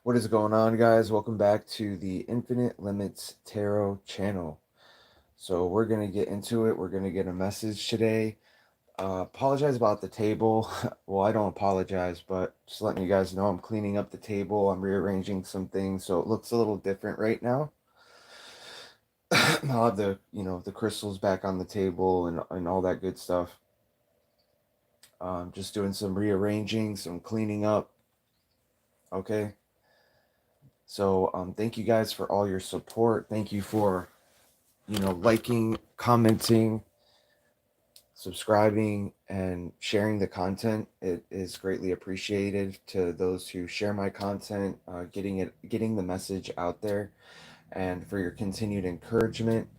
What is going on, guys? Welcome back to the Infinite Limits Tarot channel. So we're going to get into it. We're going to get a message today. Apologize about the table. Well, I don't apologize, but just letting you guys know I'm cleaning up the table. I'm rearranging some things, so it looks a little different right now. I'll have the crystals back on the table and all that good stuff. Just doing some rearranging, some cleaning up. Okay. So thank you guys for all your support. Thank you for liking, commenting, subscribing, and sharing the content. It is greatly appreciated to those who share my content, getting the message out there, and for your continued encouragement.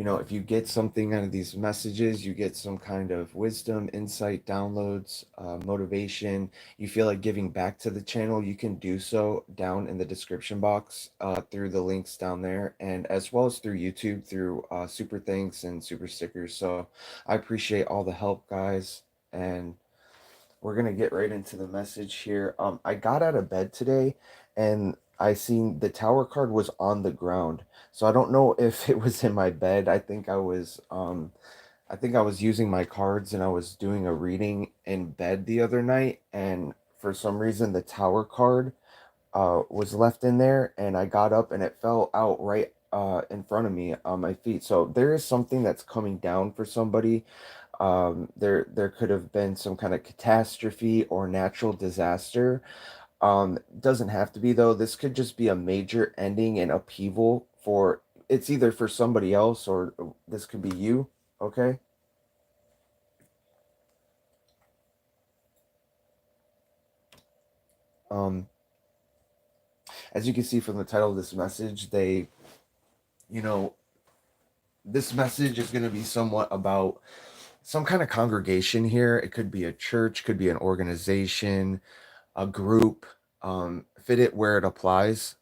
If you get something out of these messages, you get some kind of wisdom, insight, downloads, motivation, you feel like giving back to the channel, you can do so down in the description box through the links down there, and as well as through YouTube through super thanks and super stickers. So I appreciate all the help, guys, and we're gonna get right into the message here. I got out of bed today and I seen the tower card was on the ground. So I don't know if it was in my bed. I think I was using my cards and I was doing a reading in bed the other night, and for some reason the tower card was left in there, and I got up and it fell out right in front of me on my feet. So there is something that's coming down for somebody. There could have been some kind of catastrophe or natural disaster. Doesn't have to be, though. This could just be a major ending and upheaval for, it's either for somebody else or this could be you. Okay. um as you can see from the title of this message, you know this message is going to be somewhat about some kind of congregation here. It could be a church, could be an organization, a group. Fit it where it applies.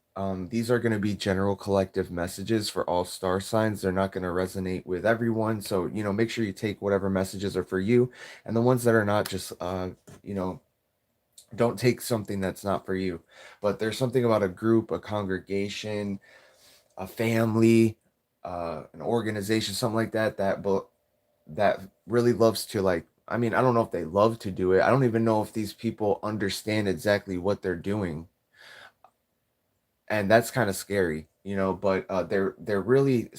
These are going to be general collective messages for all star signs. They're not going to resonate with everyone. So, make sure you take whatever messages are for you. And the ones that are not, just, you know, don't take something that's not for you. But there's something about a group, a congregation, a family, an organization, something like that, that really loves to, like, I mean, I don't know if they love to do it. I don't even know if these people understand exactly what they're doing. And that's kind of scary, but they're really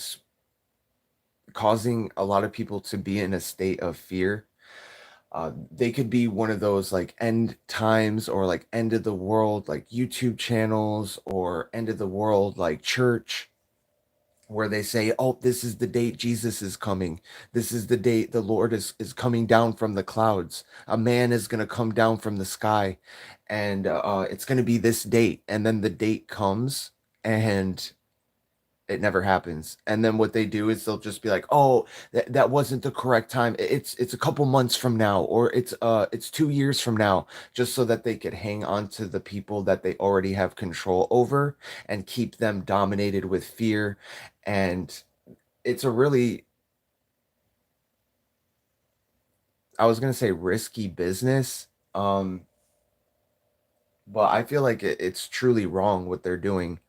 causing a lot of people to be in a state of fear. They could be one of those like end times or like end of the world like YouTube channels, or end of the world like church, where they say, oh, this is the date Jesus is coming. This is the date the Lord is coming down from the clouds. A man is going to come down from the sky, and it's going to be this date. And then the date comes and it never happens. And then what they do is they'll just be like, oh, that wasn't the correct time. It's a couple months from now, or it's 2 years from now, just so that they could hang on to the people that they already have control over and keep them dominated with fear. And it's a really, I was gonna say risky business. But I feel like it's truly wrong what they're doing,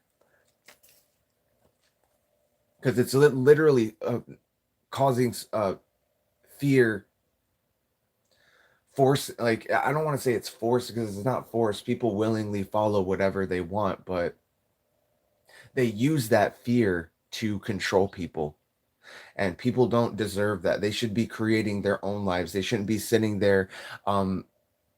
because it's literally causing fear, force. Like, I don't want to say it's force, because it's not force. People willingly follow whatever they want, but they use that fear to control people. And people don't deserve that. They should be creating their own lives. They shouldn't be sitting there um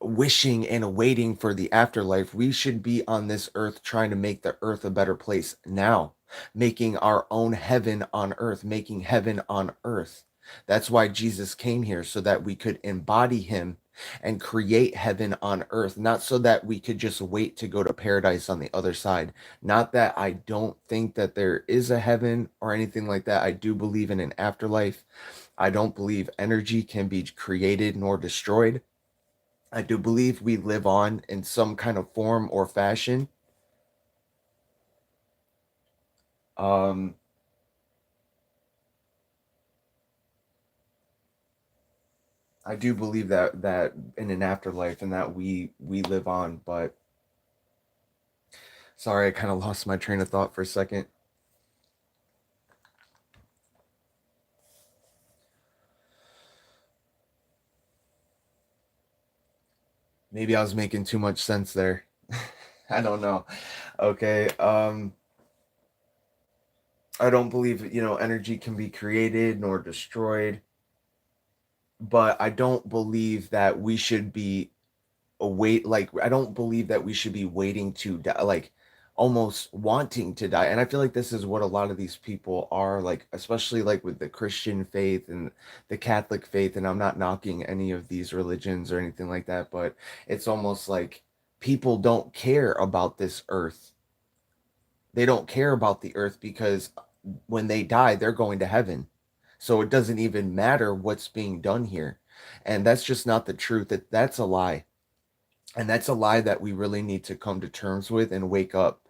wishing and waiting for the afterlife. We should be on this earth trying to make the earth a better place now, making our own heaven on earth, making heaven on earth. That's why Jesus came here, so that we could embody him and create heaven on earth, not so that we could just wait to go to paradise on the other side. Not that I don't think that there is a heaven or anything like that. I do believe in an afterlife. I don't believe energy can be created nor destroyed. I do believe we live on in some kind of form or fashion. Um, I do believe that in an afterlife, and that we live on. But Sorry, I kind of lost my train of thought for a second. Maybe I was making too much sense there. I don't know. Okay. I don't believe, energy can be created nor destroyed, but I don't believe that we should be I don't believe that we should be waiting to die, like almost wanting to die. And I feel like this is what a lot of these people are, like especially like with the Christian faith and the Catholic faith, and I'm not knocking any of these religions or anything like that, but it's almost like people don't care about this earth. They don't care about the earth because when they die, they're going to heaven. So it doesn't even matter what's being done here. And that's just not the truth. That's a lie. And that's a lie that we really need to come to terms with and wake up,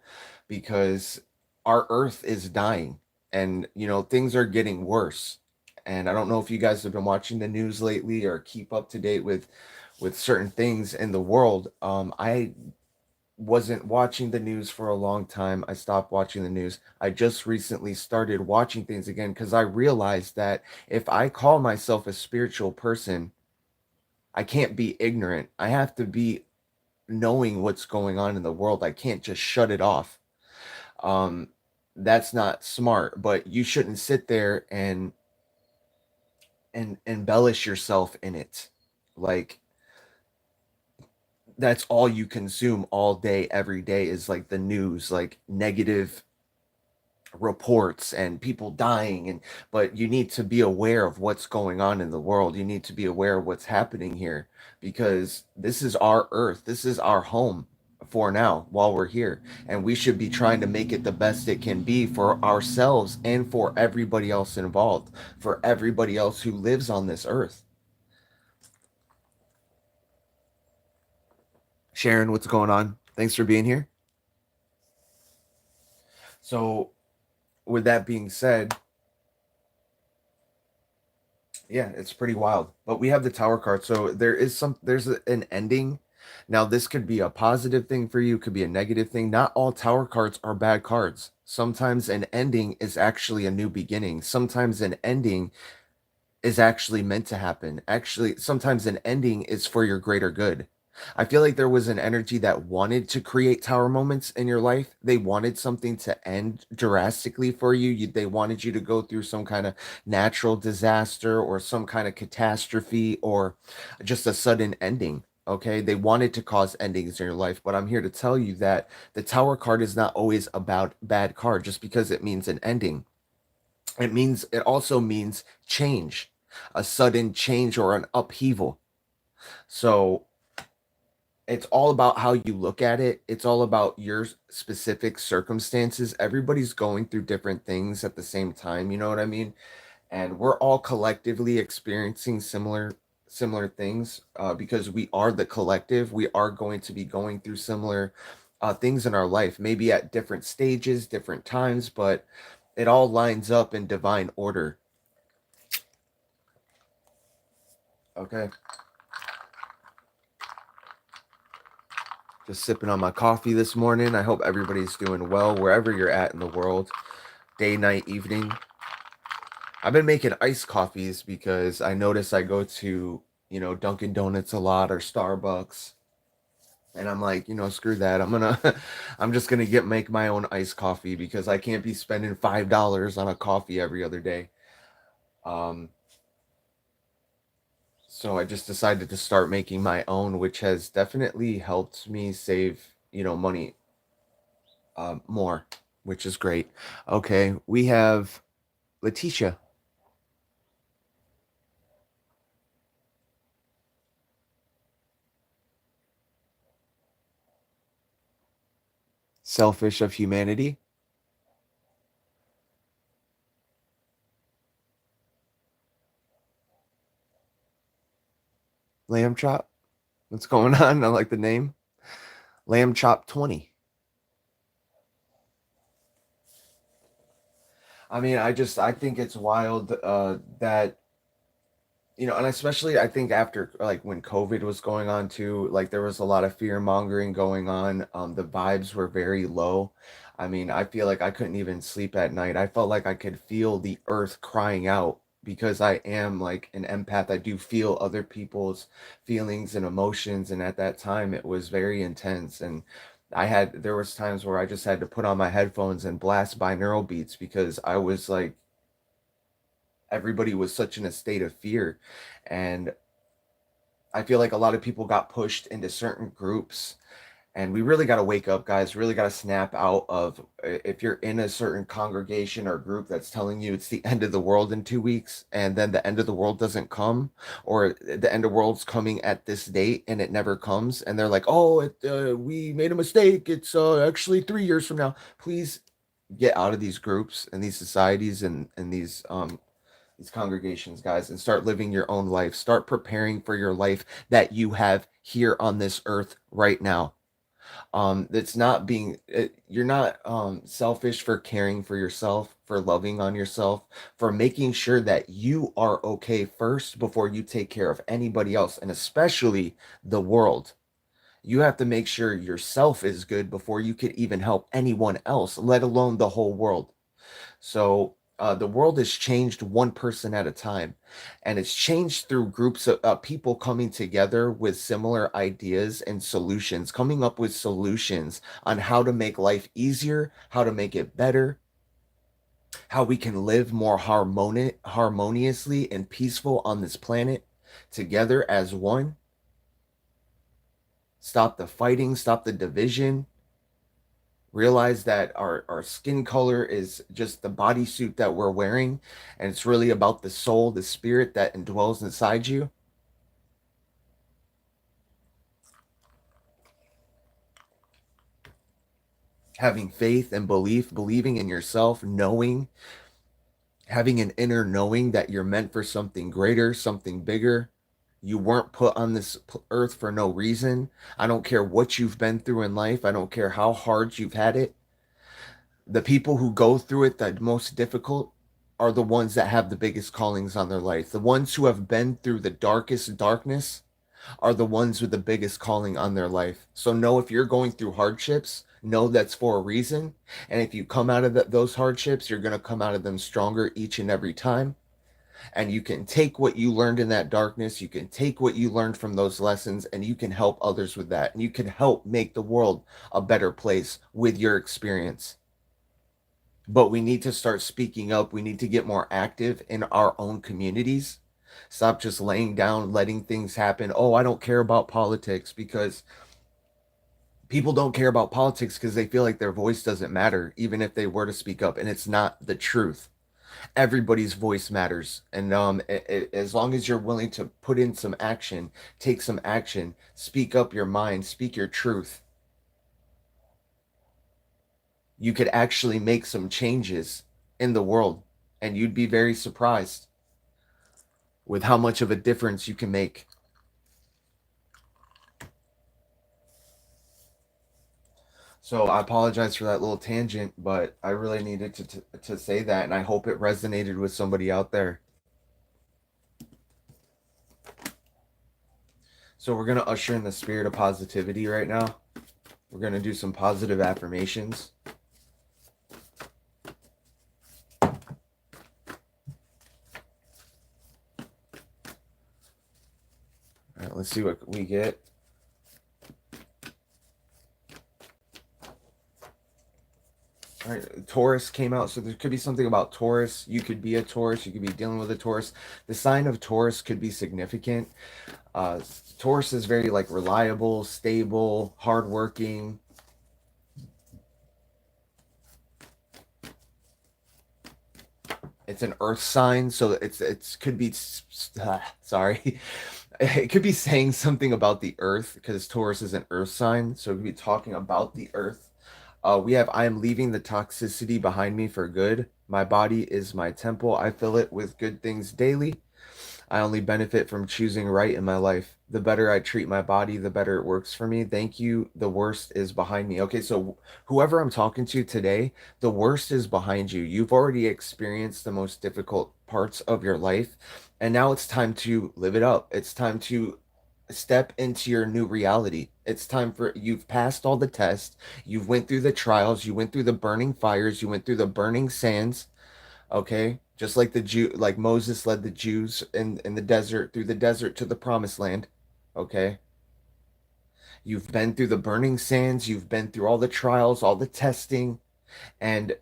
because our earth is dying, and things are getting worse. And I don't know if you guys have been watching the news lately or keep up to date with certain things in the world. I wasn't watching the news for a long time. I stopped watching the news. I just recently started watching things again because I realized that if I call myself a spiritual person, I can't be ignorant. I have to be knowing what's going on in the world. I can't just shut it off. Um, that's not smart, but you shouldn't sit there and embellish yourself in it. Like that's all you consume all day, every day is like the news, like negative reports and people dying. And but you need to be aware of what's going on in the world. You need to be aware of what's happening here, because this is our earth, this is our home for now while we're here, and we should be trying to make it the best it can be for ourselves and for everybody else involved, for everybody else who lives on this earth. Sharon, what's going on? Thanks for being here. So with that being said, yeah, it's pretty wild. But we have the tower card. So an ending. Now, this could be a positive thing for you, could be a negative thing. Not all tower cards are bad cards. Sometimes an ending is actually a new beginning. Sometimes an ending is actually meant to happen. Actually, sometimes an ending is for your greater good. I feel like there was an energy that wanted to create tower moments in your life. They wanted something to end drastically for you. They wanted you to go through some kind of natural disaster or some kind of catastrophe or just a sudden ending. Okay, they wanted to cause endings in your life, but I'm here to tell you that the tower card is not always about bad card just because it means an ending. It also means change, a sudden change or an upheaval. So it's all about how you look at it. It's all about your specific circumstances. Everybody's going through different things at the same time, you know what I mean? And we're all collectively experiencing similar things, because we are the collective. We are going to be going through similar things in our life, maybe at different stages, different times, but it all lines up in divine order. Okay. Just sipping on my coffee this morning. I hope everybody's doing well wherever you're at in the world, day, night, evening. I've been making iced coffees because I notice I go to, Dunkin' Donuts a lot or Starbucks. And I'm like, screw that. I'm just gonna make my own iced coffee because I can't be spending $5 on a coffee every other day. Um, so I just decided to start making my own, which has definitely helped me save, money more, which is great. Okay, we have Letitia. Selfish of humanity. Lamb chop. What's going on? I like the name. Lamb chop 20. I mean, I think it's wild that You know, and especially I think after like when COVID was going on too, like there was a lot of fear mongering going on. The vibes were very low. I mean, I feel like I couldn't even sleep at night. I felt like I could feel the earth crying out because I am like an empath. I do feel other people's feelings and emotions, and at that time it was very intense. And there was times where I just had to put on my headphones and blast binaural beats because I was like everybody was such in a state of fear. And I feel like a lot of people got pushed into certain groups, and we really got to wake up, guys. Really got to snap out of if you're in a certain congregation or group that's telling you it's the end of the world in 2 weeks, and then the end of the world doesn't come, or the end of the world's coming at this date and it never comes, and they're like, "Oh, we made a mistake. It's actually 3 years from now." Please get out of these groups and these societies and these congregations, guys, and start living your own life. Start preparing for your life that you have here on this earth right now. It's not being you're not selfish for caring for yourself, for loving on yourself, for making sure that you are okay first before you take care of anybody else, and especially the world. You have to make sure yourself is good before you could even help anyone else, let alone the whole world. So the world has changed one person at a time, and it's changed through groups of people coming together with similar ideas and solutions, coming up with solutions on how to make life easier, how to make it better, how we can live more harmoniously and peaceful on this planet together as one. Stop the fighting, stop the division, realize that our skin color is just the bodysuit that we're wearing, and it's really about the soul, the spirit that indwells inside you. Having faith and belief, believing in yourself, knowing, having an inner knowing that you're meant for something greater, something bigger. You weren't put on this earth for no reason. I don't care what you've been through in life. I don't care how hard you've had it. The people who go through it the most difficult are the ones that have the biggest callings on their life. The ones who have been through the darkest darkness are the ones with the biggest calling on their life. So know if you're going through hardships, know that's for a reason. And if you come out of those hardships, you're going to come out of them stronger each and every time. And you can take what you learned in that darkness, you can take what you learned from those lessons, and you can help others with that. And you can help make the world a better place with your experience. But we need to start speaking up. We need to get more active in our own communities. Stop just laying down, letting things happen. Oh, I don't care about politics, because people don't care about politics because they feel like their voice doesn't matter, even if they were to speak up. And it's not the truth. Everybody's voice matters. And as long as you're willing to put in some action, take some action, speak up your mind, speak your truth, you could actually make some changes in the world, and you'd be very surprised with how much of a difference you can make. So I apologize for that little tangent, but I really needed to say that, and I hope it resonated with somebody out there. So we're gonna usher in the spirit of positivity right now. We're gonna do some positive affirmations. All right, let's see what we get. All right, Taurus came out, so there could be something about Taurus. You could be a Taurus. You could be dealing with a Taurus. The sign of Taurus could be significant. Uh, Taurus is very like reliable, stable, hardworking. It's an Earth sign, so it's could be sorry. It could be saying something about the Earth because Taurus is an Earth sign, so it could be talking about the Earth. We have I am leaving the toxicity behind me for good. My body is my temple. I fill it with good things daily. I only benefit from choosing right in my life. The better I treat my body, the better it works for me. Thank you. The worst is behind me. Okay, so whoever I'm talking to today, the worst is behind you. You've already experienced the most difficult parts of your life, and now it's time to live it up. It's time to step into your new reality. It's time for, you've passed all the tests, you've went through the trials, you went through the burning fires, you went through the burning sands, okay? Just like the like Moses led the Jews in the desert, through the desert to the promised land, okay? You've been through the burning sands, you've been through all the trials, all the testing, and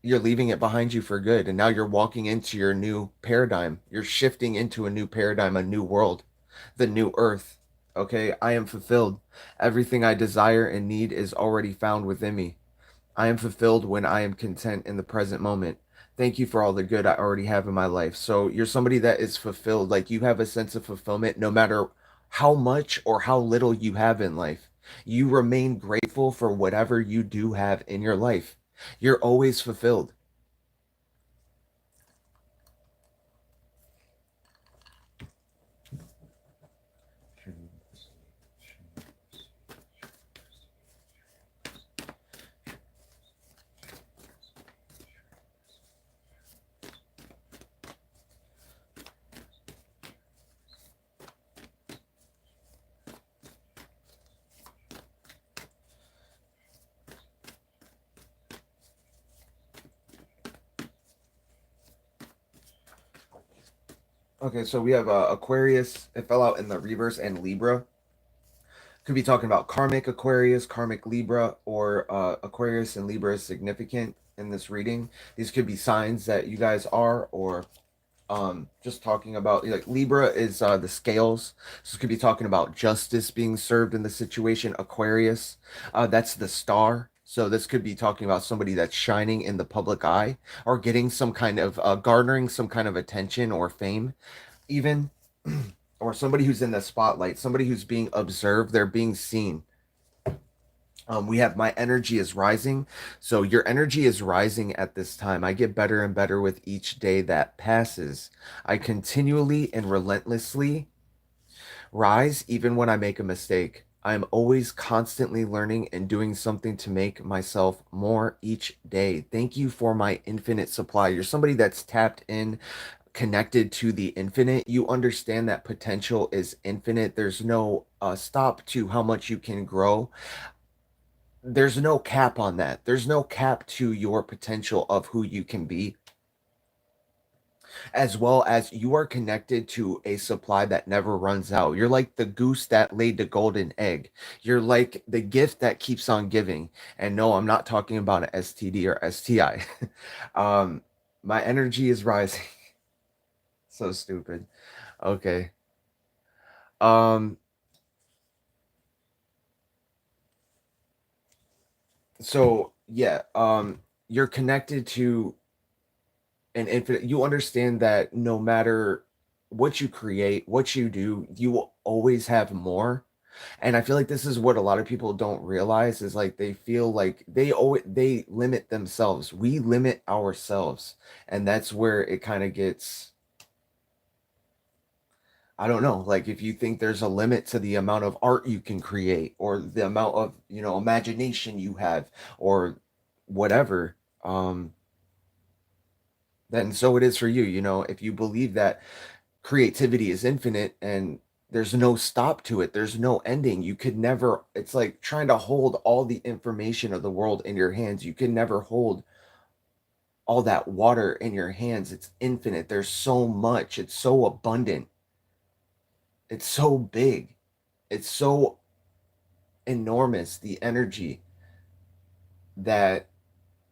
you're leaving it behind you for good. And now you're walking into your new paradigm. You're shifting into a new paradigm, a new world, the new earth. Okay, I am fulfilled. Everything I desire and need is already found within me. I am fulfilled when I am content in the present moment. Thank you for all the good I already have in my life. So you're somebody that is fulfilled. Like, you have a sense of fulfillment no matter how much or how little you have in life. You remain grateful for whatever you do have in your life. You're always fulfilled. Okay, so we have Aquarius. It fell out in the reverse, and Libra. Could be talking about karmic Aquarius, karmic Libra, or Aquarius and Libra is significant in this reading. These could be signs that you guys are, or just talking about, like, Libra is the scales, so it could be talking about justice being served in the situation. Aquarius, that's the star, so this could be talking about somebody that's shining in the public eye, or getting some kind of garnering some kind of attention or fame even. Or somebody who's in the spotlight, somebody who's being observed, they're being seen. We have my energy is rising. So your energy is rising at this time. I get better and better with each day that passes. I continually and relentlessly rise even when I make a mistake. I am always constantly learning and doing something to make myself more each day. Thank you for my infinite supply. You're somebody that's tapped in, connected to the infinite. You understand that potential is infinite. There's no stop to how much you can grow. There's no cap on that. There's no cap to your potential of who you can be, as well as you are connected to a supply that never runs out. You're like the goose that laid the golden egg. You're like the gift that keeps on giving. And no, I'm not talking about an STD or STI. My energy is rising. So stupid. Okay. Um, so yeah, you're connected to an infinite. You understand that no matter what you create, what you do, you will always have more. And I feel like this is what a lot of people don't realize, is like they feel like they limit themselves. We limit ourselves. And that's where it kind of gets, I don't know, like, if you think there's a limit to the amount of art you can create, or the amount of, imagination you have, or whatever, then so it is for you. If you believe that creativity is infinite and there's no stop to it, there's no ending, you could never, it's like trying to hold all the information of the world in your hands. You can never hold all that water in your hands. It's infinite. There's so much. It's so abundant. It's so big. It's so enormous, the energy, that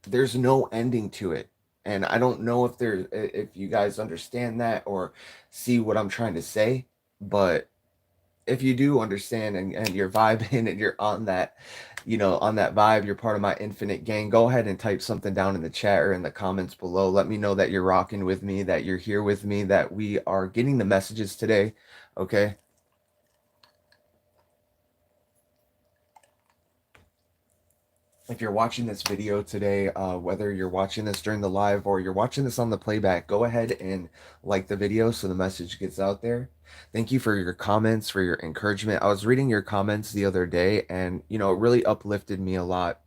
there's no ending to it. And I don't know if you guys understand that or see what I'm trying to say, but if you do understand, and you're vibing and you're on that, on that vibe, you're part of my infinite gang, go ahead and type something down in the chat or in the comments below. Let me know that you're rocking with me, that you're here with me, that we are getting the messages today. Okay. If you're watching this video today, whether you're watching this during the live or you're watching this on the playback, go ahead and like the video so the message gets out there. Thank you for your comments, for your encouragement. I was reading your comments the other day, and it really uplifted me a lot.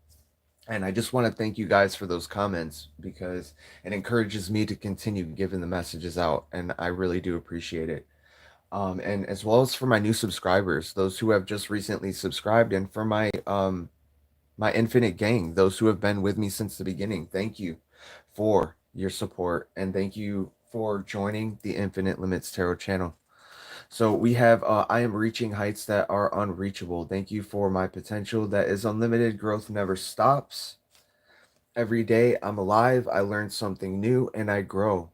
And I just want to thank you guys for those comments because it encourages me to continue giving the messages out, and I really do appreciate it. And as well as for my new subscribers, those who have just recently subscribed, and for my infinite gang, those who have been with me since the beginning. Thank you for your support, and thank you for joining the Infinite Limits Tarot channel. So we have I am reaching heights that are unreachable. Thank you for my potential that is unlimited. Growth never stops. Every day I'm alive, I learn something new and I grow.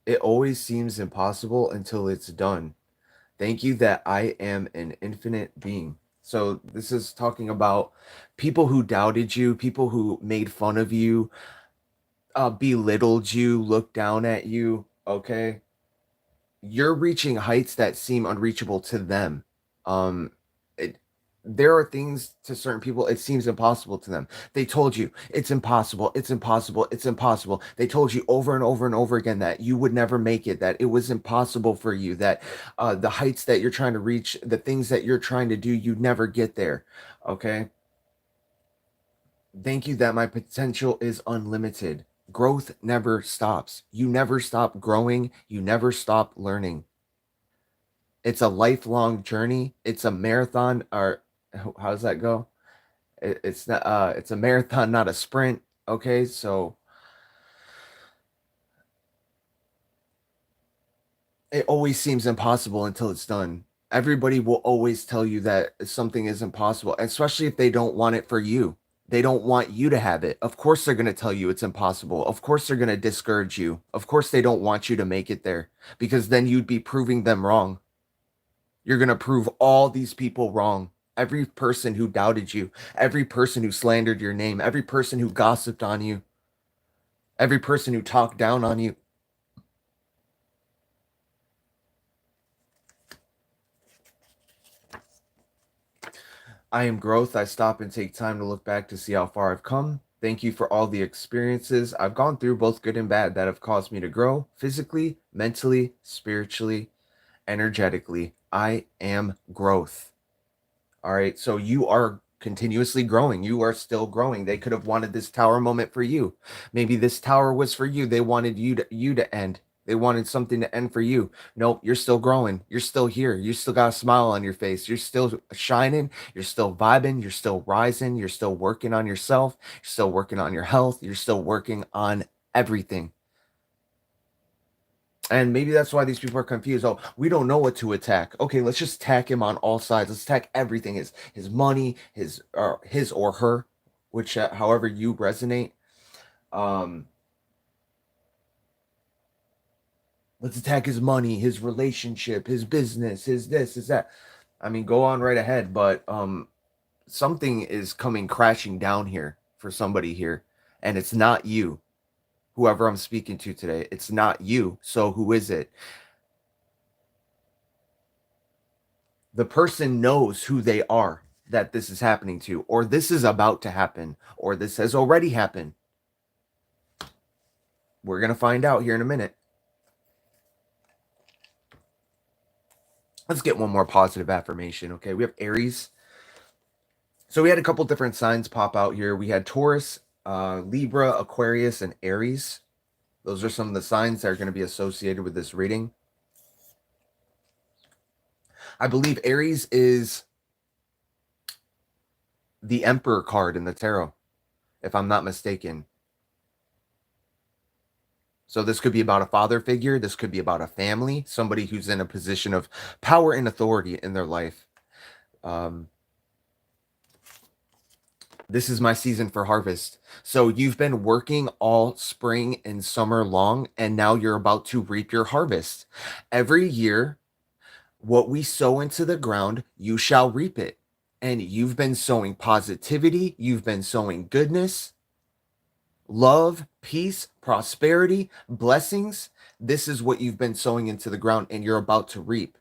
It always seems impossible until it's done. Thank you that I am an infinite being. So this is talking about people who doubted you, people who made fun of you, belittled you, looked down at you. Okay, you're reaching heights that seem unreachable to them. Um, it, there are things to certain people it seems impossible to them. They told you it's impossible, it's impossible, it's impossible. They told you over and over and over again that you would never make it, that it was impossible for you, that the heights that you're trying to reach, the things that you're trying to do, you'd never get there. Okay, thank you that my potential is unlimited. Growth never stops. You never stop growing. You never stop learning. It's a lifelong journey. It's a marathon, or how does that go? It's not. It's a marathon, not a sprint. Okay, so it always seems impossible until it's done. Everybody will always tell you that something is impossible, especially if they don't want it for you. They don't want you to have it. Of course, they're going to tell you it's impossible. Of course, they're going to discourage you. Of course, they don't want you to make it there because then you'd be proving them wrong. You're going to prove all these people wrong. Every person who doubted you, every person who slandered your name, every person who gossiped on you, every person who talked down on you. I am growth. I stop and take time to look back to see how far I've come. Thank you for all the experiences I've gone through, both good and bad, that have caused me to grow physically, mentally, spiritually, energetically. I am growth. All right. So you are continuously growing. You are still growing. They could have wanted this tower moment for you. Maybe this tower was for you. They wanted you to end. They wanted something to end for you. Nope, you're still growing. You're still here. You still got a smile on your face. You're still shining. You're still vibing. You're still rising. You're still working on yourself. You're still working on your health. You're still working on everything. And maybe that's why these people are confused. Oh, we don't know what to attack. Okay, let's just attack him on all sides. Let's attack everything. His money, his or her, which however you resonate. Um, let's attack his money, his relationship, his business, his this, his that. I mean, go on right ahead, but something is coming crashing down here for somebody here, and it's not you. Whoever I'm speaking to today, it's not you. So who is it? The person knows who they are that this is happening to, or this is about to happen, or this has already happened. We're going to find out here in a minute. Let's get one more positive affirmation. Okay, we have Aries. So we had a couple different signs pop out here. We had Taurus, Libra, Aquarius, and Aries. Those are some of the signs that are going to be associated with this reading. I believe Aries is the Emperor card in the tarot, if I'm not mistaken. So this could be about a father figure. This could be about a family, somebody who's in a position of power and authority in their life. This is my season for harvest. So you've been working all spring and summer long, and now you're about to reap your harvest. Every year, what we sow into the ground, you shall reap it. And you've been sowing positivity. You've been sowing goodness, love, peace, prosperity, blessings. This is what you've been sowing into the ground, and you're about to reap.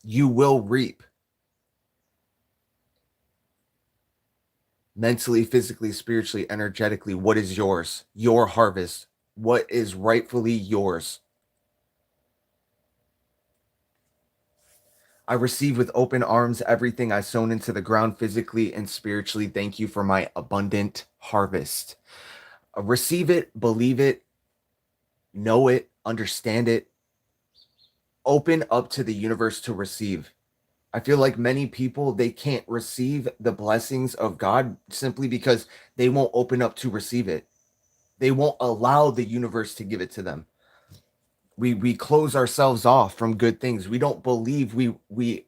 You will reap. Mentally, physically, spiritually, energetically, what is yours? Your harvest. What is rightfully yours? I receive with open arms everything I sown into the ground physically and spiritually. Thank you for my abundant harvest. Receive it, believe it, know it, understand it. Open up to the universe to receive. I feel like many people, they can't receive the blessings of God simply because they won't open up to receive it. They won't allow the universe to give it to them. We close ourselves off from good things. We don't believe we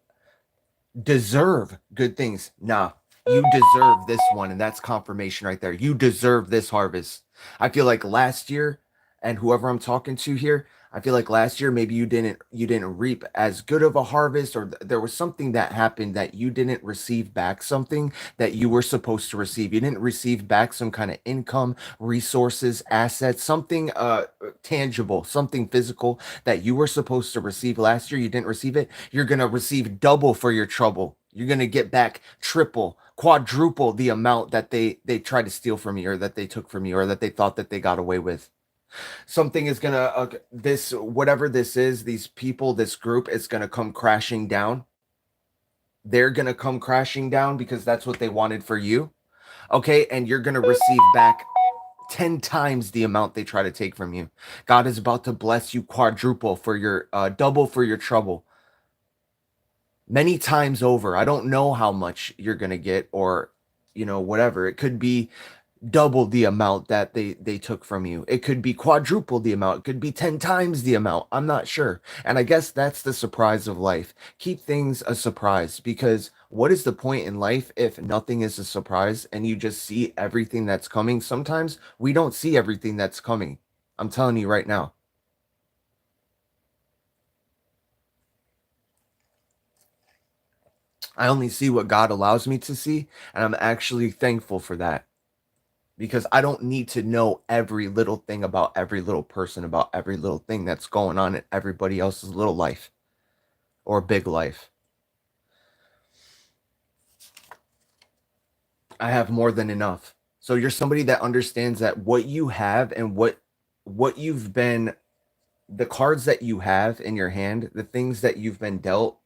deserve good things. Nah, you deserve this one, and that's confirmation right there. You deserve this harvest. I feel like last year, and whoever I'm talking to here, I feel like last year maybe you didn't reap as good of a harvest, or there was something that happened that you didn't receive back something that you were supposed to receive. You didn't receive back some kind of income, resources, assets, something tangible, something physical that you were supposed to receive last year. You didn't receive it. You're going to receive double for your trouble. You're going to get back triple, quadruple the amount that they tried to steal from you, or that they took from you, or that they thought that they got away with. Something is gonna this, whatever this is, these people, this group is gonna come crashing down. They're gonna come crashing down because that's what they wanted for you. Okay, and you're gonna receive back 10 times the amount they try to take from you. God is about to bless you quadruple for your double for your trouble. Many times over. I don't know how much you're gonna get, or whatever. It could be double the amount that they took from you. It could be quadruple the amount. It could be 10 times the amount. I'm not sure. And I guess that's the surprise of life. Keep things a surprise, because what is the point in life if nothing is a surprise and you just see everything that's coming? Sometimes we don't see everything that's coming. I'm telling you right now. I only see what God allows me to see, and I'm actually thankful for that, because I don't need to know every little thing about every little person, about every little thing that's going on in everybody else's little life or big life. I have more than enough. So you're somebody that understands that what you have and what you've been, the cards that you have in your hand, the things that you've been dealt,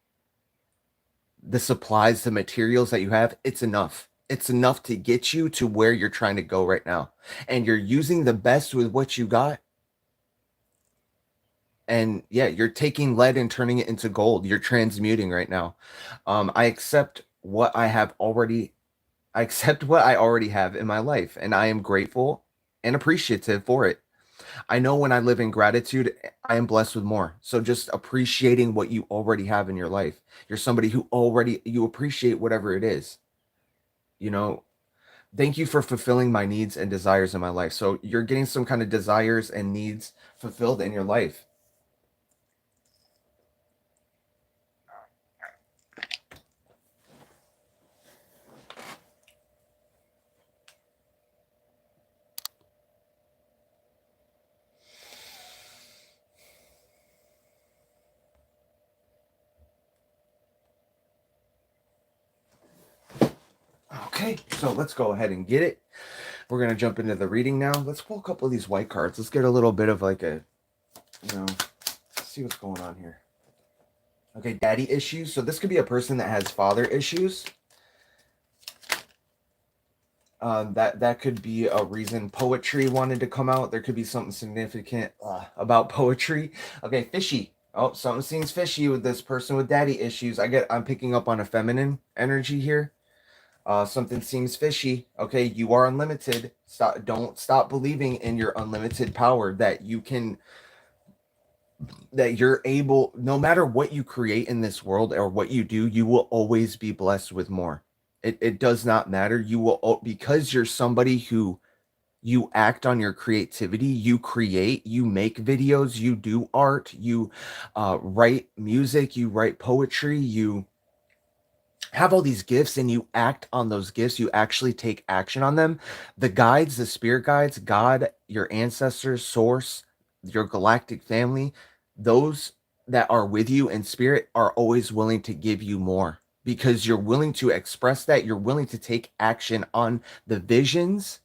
the supplies, the materials that you have, it's enough. It's enough to get you to where you're trying to go right now. And you're using the best with what you got. And yeah, you're taking lead and turning it into gold. You're transmuting right now. I accept what I have already. I accept what I already have in my life, and I am grateful and appreciative for it. I know when I live in gratitude, I am blessed with more. So just appreciating what you already have in your life. You're somebody who already, you appreciate whatever it is. You know, thank you for fulfilling my needs and desires in my life. So you're getting some kind of desires and needs fulfilled in your life. Okay, so let's go ahead and get it. We're gonna jump into the reading now. Let's pull a couple of these white cards. Let's get a little bit of like a, see what's going on here. Okay, daddy issues. So this could be a person that has father issues. That could be a reason poetry wanted to come out. There could be something significant about poetry. Okay, fishy. Oh, something seems fishy with this person with daddy issues. I'm picking up on a feminine energy here. Something seems fishy. Okay, you are unlimited. Don't stop believing in your unlimited power, that you can, that you're able, no matter what you create in this world or what you do, you will always be blessed with more. It does not matter. You will, because you're somebody who, you act on your creativity, you create, you make videos, you do art, you write music, you write poetry, you have all these gifts, and you act on those gifts. You actually take action on them. The guides, the spirit guides, God, your ancestors, source, your galactic family, those that are with you in spirit are always willing to give you more, because you're willing to express that. You're willing to take action on the visions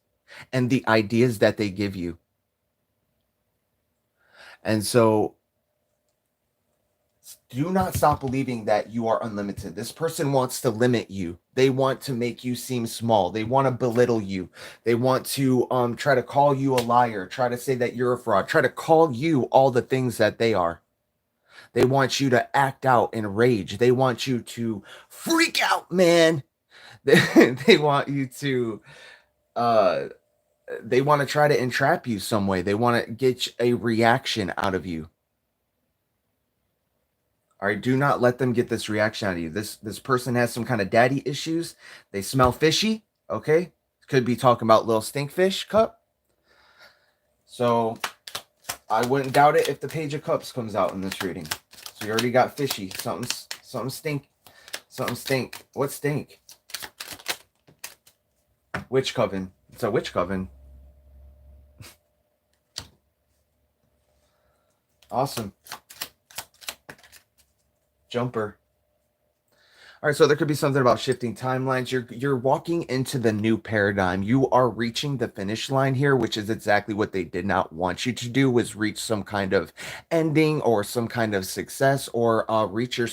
and the ideas that they give you. And so Do not stop believing that you are unlimited. This person wants to limit you. They want to make you seem small. They want to belittle you. They want to try to call you a liar, try to say that you're a fraud, try to call you all the things that they are. They want you to act out in rage. They want you to freak out, man. They want you to they want to try to entrap you some way. They want to get a reaction out of you. All right, do not let them get this reaction out of you. This person has some kind of daddy issues. They smell fishy, okay? Could be talking about little stinkfish cup. So I wouldn't doubt it if the Page of Cups comes out in this reading. So you already got fishy. Something stink. Something stink. What stink? Witch coven. It's a witch coven. Awesome. Jumper. All right, so there could be something about shifting timelines. You're walking into the new paradigm. You are reaching the finish line here, which is exactly what they did not want you to do, was reach some kind of ending or some kind of success, or reach your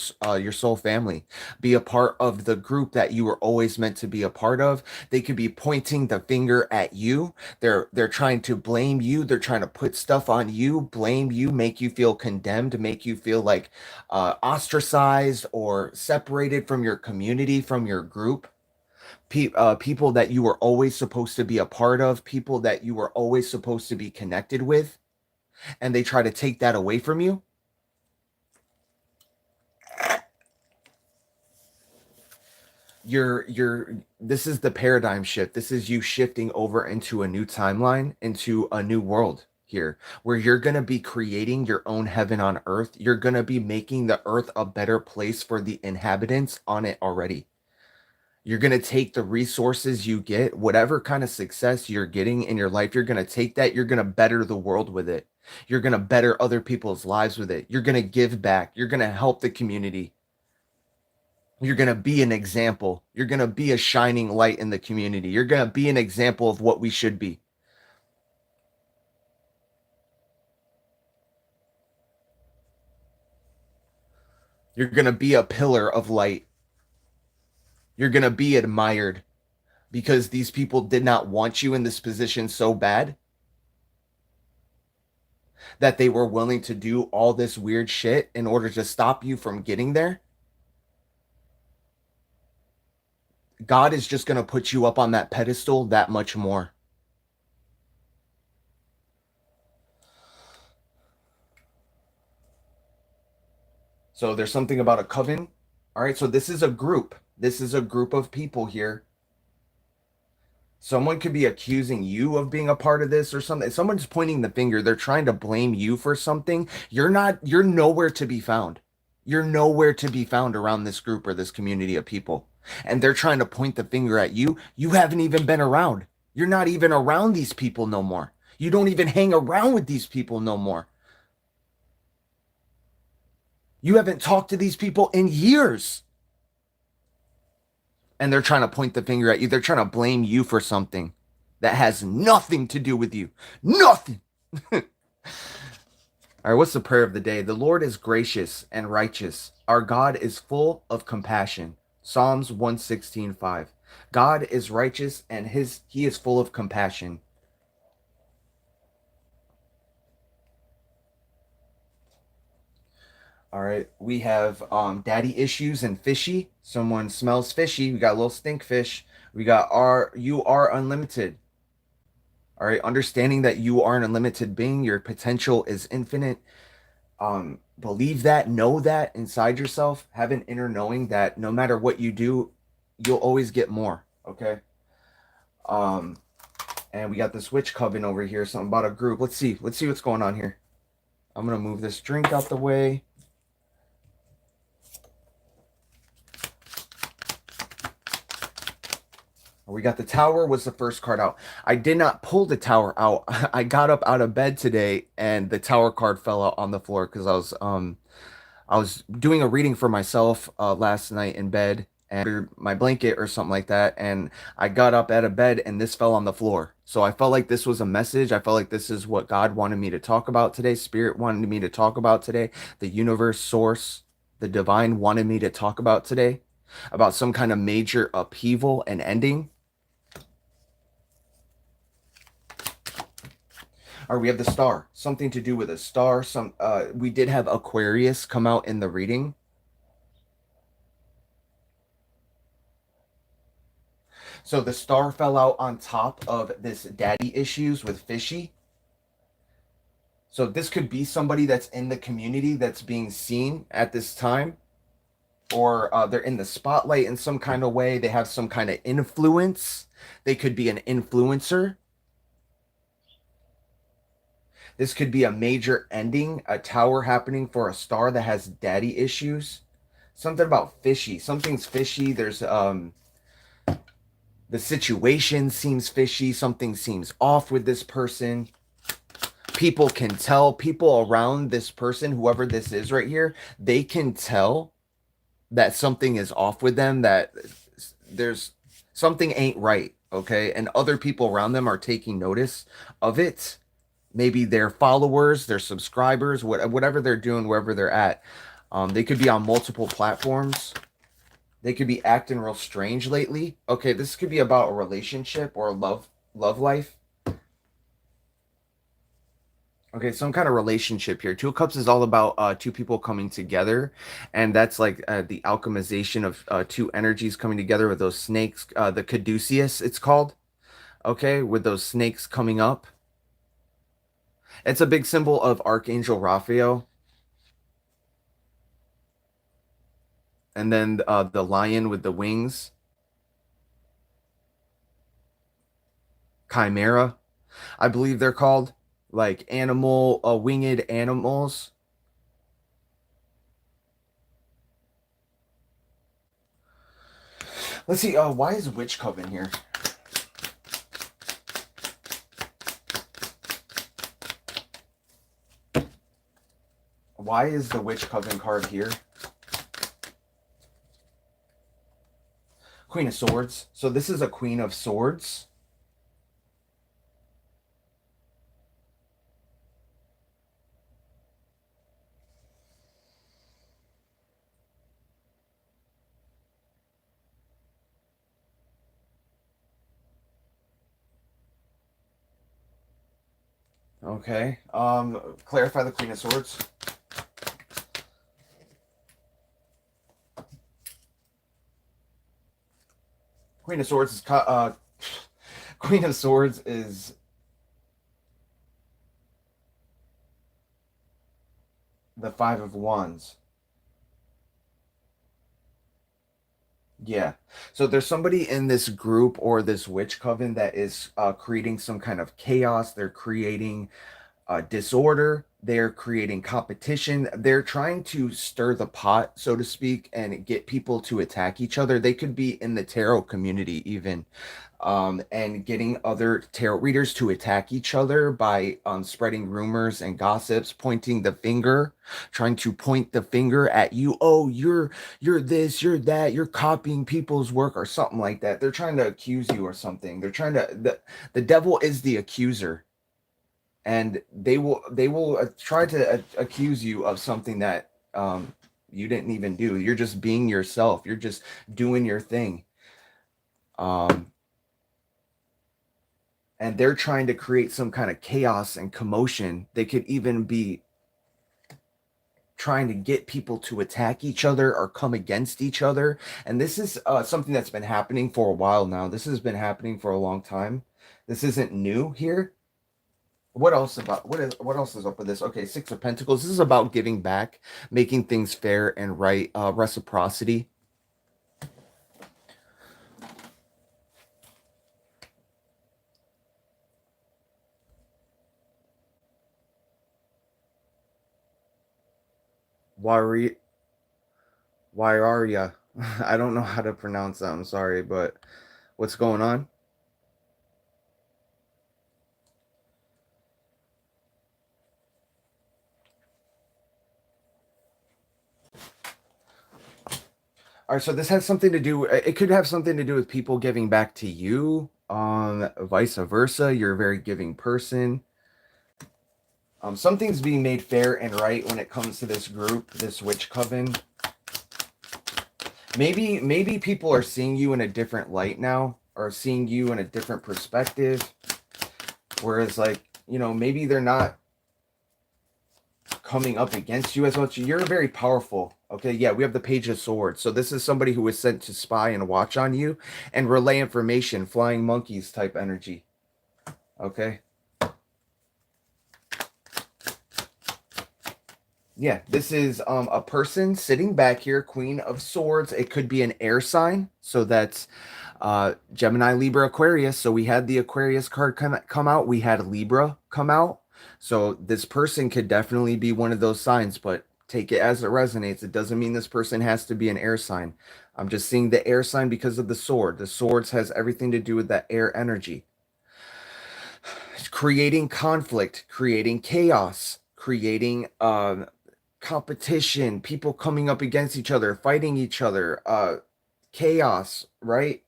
soul family. Be a part of the group that you were always meant to be a part of. They could be pointing the finger at you. They're trying to blame you. They're trying to put stuff on you, blame you, make you feel condemned, make you feel like ostracized or separated from your community, from your group. People that you were always supposed to be a part of, people that you were always supposed to be connected with, and they try to take that away from you. This is the paradigm shift. This is you shifting over into a new timeline, into a new world here, where you're going to be creating your own heaven on earth. You're going to be making the earth a better place for the inhabitants on it already. You're going to take the resources you get, whatever kind of success you're getting in your life, you're going to take that, you're going to better the world with it. You're going to better other people's lives with it. You're going to give back. You're going to help the community. You're going to be an example. You're going to be a shining light in the community. You're going to be an example of what we should be. You're going to be a pillar of light. You're going to be admired because these people did not want you in this position so bad that they were willing to do all this weird shit in order to stop you from getting there. God is just going to put you up on that pedestal that much more. So there's something about a coven. All right, so this is a group. This is a group of people here. Someone could be accusing you of being a part of this or something. Someone's pointing the finger. They're trying to blame you for something. You're nowhere to be found. You're nowhere to be found around this group or this community of people. And they're trying to point the finger at you. You haven't even been around. You're not even around these people no more. You don't even hang around with these people no more. You haven't talked to these people in years. And they're trying to point the finger at you. They're trying to blame you for something that has nothing to do with you. Nothing. All right, what's the prayer of the day? The Lord is gracious and righteous. Our God is full of compassion. Psalms 116:5. God is righteous and he is full of compassion. All right, we have daddy issues and fishy. Someone smells fishy. We got a little stink fish. We got you are unlimited. All right, understanding that you are an unlimited being, your potential is infinite. Believe that, know that inside yourself. Have an inner knowing that no matter what you do, you'll always get more. Okay. And we got this witch coven over here. Something about a group. Let's see what's going on here. I'm gonna move this drink out the way. We got the Tower was the first card out. I did not pull the Tower out. I got up out of bed today and the Tower card fell out on the floor because I was doing a reading for myself last night in bed and my blanket or something like that, and I got up out of bed and this fell on the floor. So I felt like this was a message. I felt like this is what God wanted me to talk about today. Spirit wanted me to talk about today. The universe, source, the divine wanted me to talk about today, about some kind of major upheaval and ending. Or we have the star, something to do with a star. We did have Aquarius come out in the reading. So the star fell out on top of this daddy issues with Fishy. So this could be somebody that's in the community that's being seen at this time, or they're in the spotlight in some kind of way. They have some kind of influence. They could be an influencer. This could be a major ending, a tower happening for a star that has daddy issues. Something about fishy. Something's fishy. There's the situation seems fishy. Something seems off with this person. People can tell, people around this person, whoever this is right here, they can tell that something is off with them, that there's something ain't right, okay? And other people around them are taking notice of it. Maybe their followers, their subscribers, whatever they're doing, wherever they're at. They could be on multiple platforms. They could be acting real strange lately. Okay, this could be about a relationship or a love life. Okay, some kind of relationship here. Two of Cups is all about two people coming together, and that's like the alchemization of two energies coming together with those snakes, the caduceus it's called, okay, with those snakes coming up. It's a big symbol of Archangel Raphael. And then the lion with the wings. Chimera, I believe they're called. Like animal, winged animals. Let's see, why is Witch Coven here? Why is the Witch Coven card here? Queen of Swords. So this is a Queen of Swords. Okay. Clarify the Queen of Swords. Queen of Swords is Queen of Swords is the Five of Wands. Yeah. So there's somebody in this group or this witch coven that is creating some kind of chaos. They're creating disorder. They're creating competition. They're trying to stir the pot, so to speak, and get people to attack each other. They could be in the tarot community even, and getting other tarot readers to attack each other by spreading rumors and gossips, pointing the finger, trying to point the finger at you. Oh, you're this, you're that, you're copying people's work or something like that. They're trying to accuse you or something. They're trying to the devil is the accuser, and they will try to accuse you of something that you didn't even do. You're just being yourself. You're just doing your thing. And they're trying to create some kind of chaos and commotion. They could even be trying to get people to attack each other or come against each other. And this is something that's been happening for a while now. This has been happening for a long time. This isn't new here. What else is up with this? Okay, Six of Pentacles. This is about giving back, making things fair and right, reciprocity. Why are ya? I don't know how to pronounce that. I'm sorry, but what's going on? All right, so this has something to do, it could have something to do with people giving back to you, vice versa. You're a very giving person. Something's being made fair and right when it comes to this group, this witch coven. Maybe people are seeing you in a different light now, or seeing you in a different perspective. Whereas, like, you know, maybe they're not coming up against you as much. You're very powerful. Okay, yeah, we have the Page of Swords. So this is somebody who was sent to spy and watch on you and relay information, flying monkeys type energy. Okay. Yeah, this is a person sitting back here, Queen of Swords. It could be an air sign. So that's Gemini, Libra, Aquarius. So we had the Aquarius card come out. We had Libra come out. So this person could definitely be one of those signs, but take it as it resonates. It doesn't mean this person has to be an air sign. I'm just seeing the air sign because of the sword. The swords has everything to do with that air energy. Creating conflict, creating chaos, creating competition, people coming up against each other, fighting each other, chaos, right?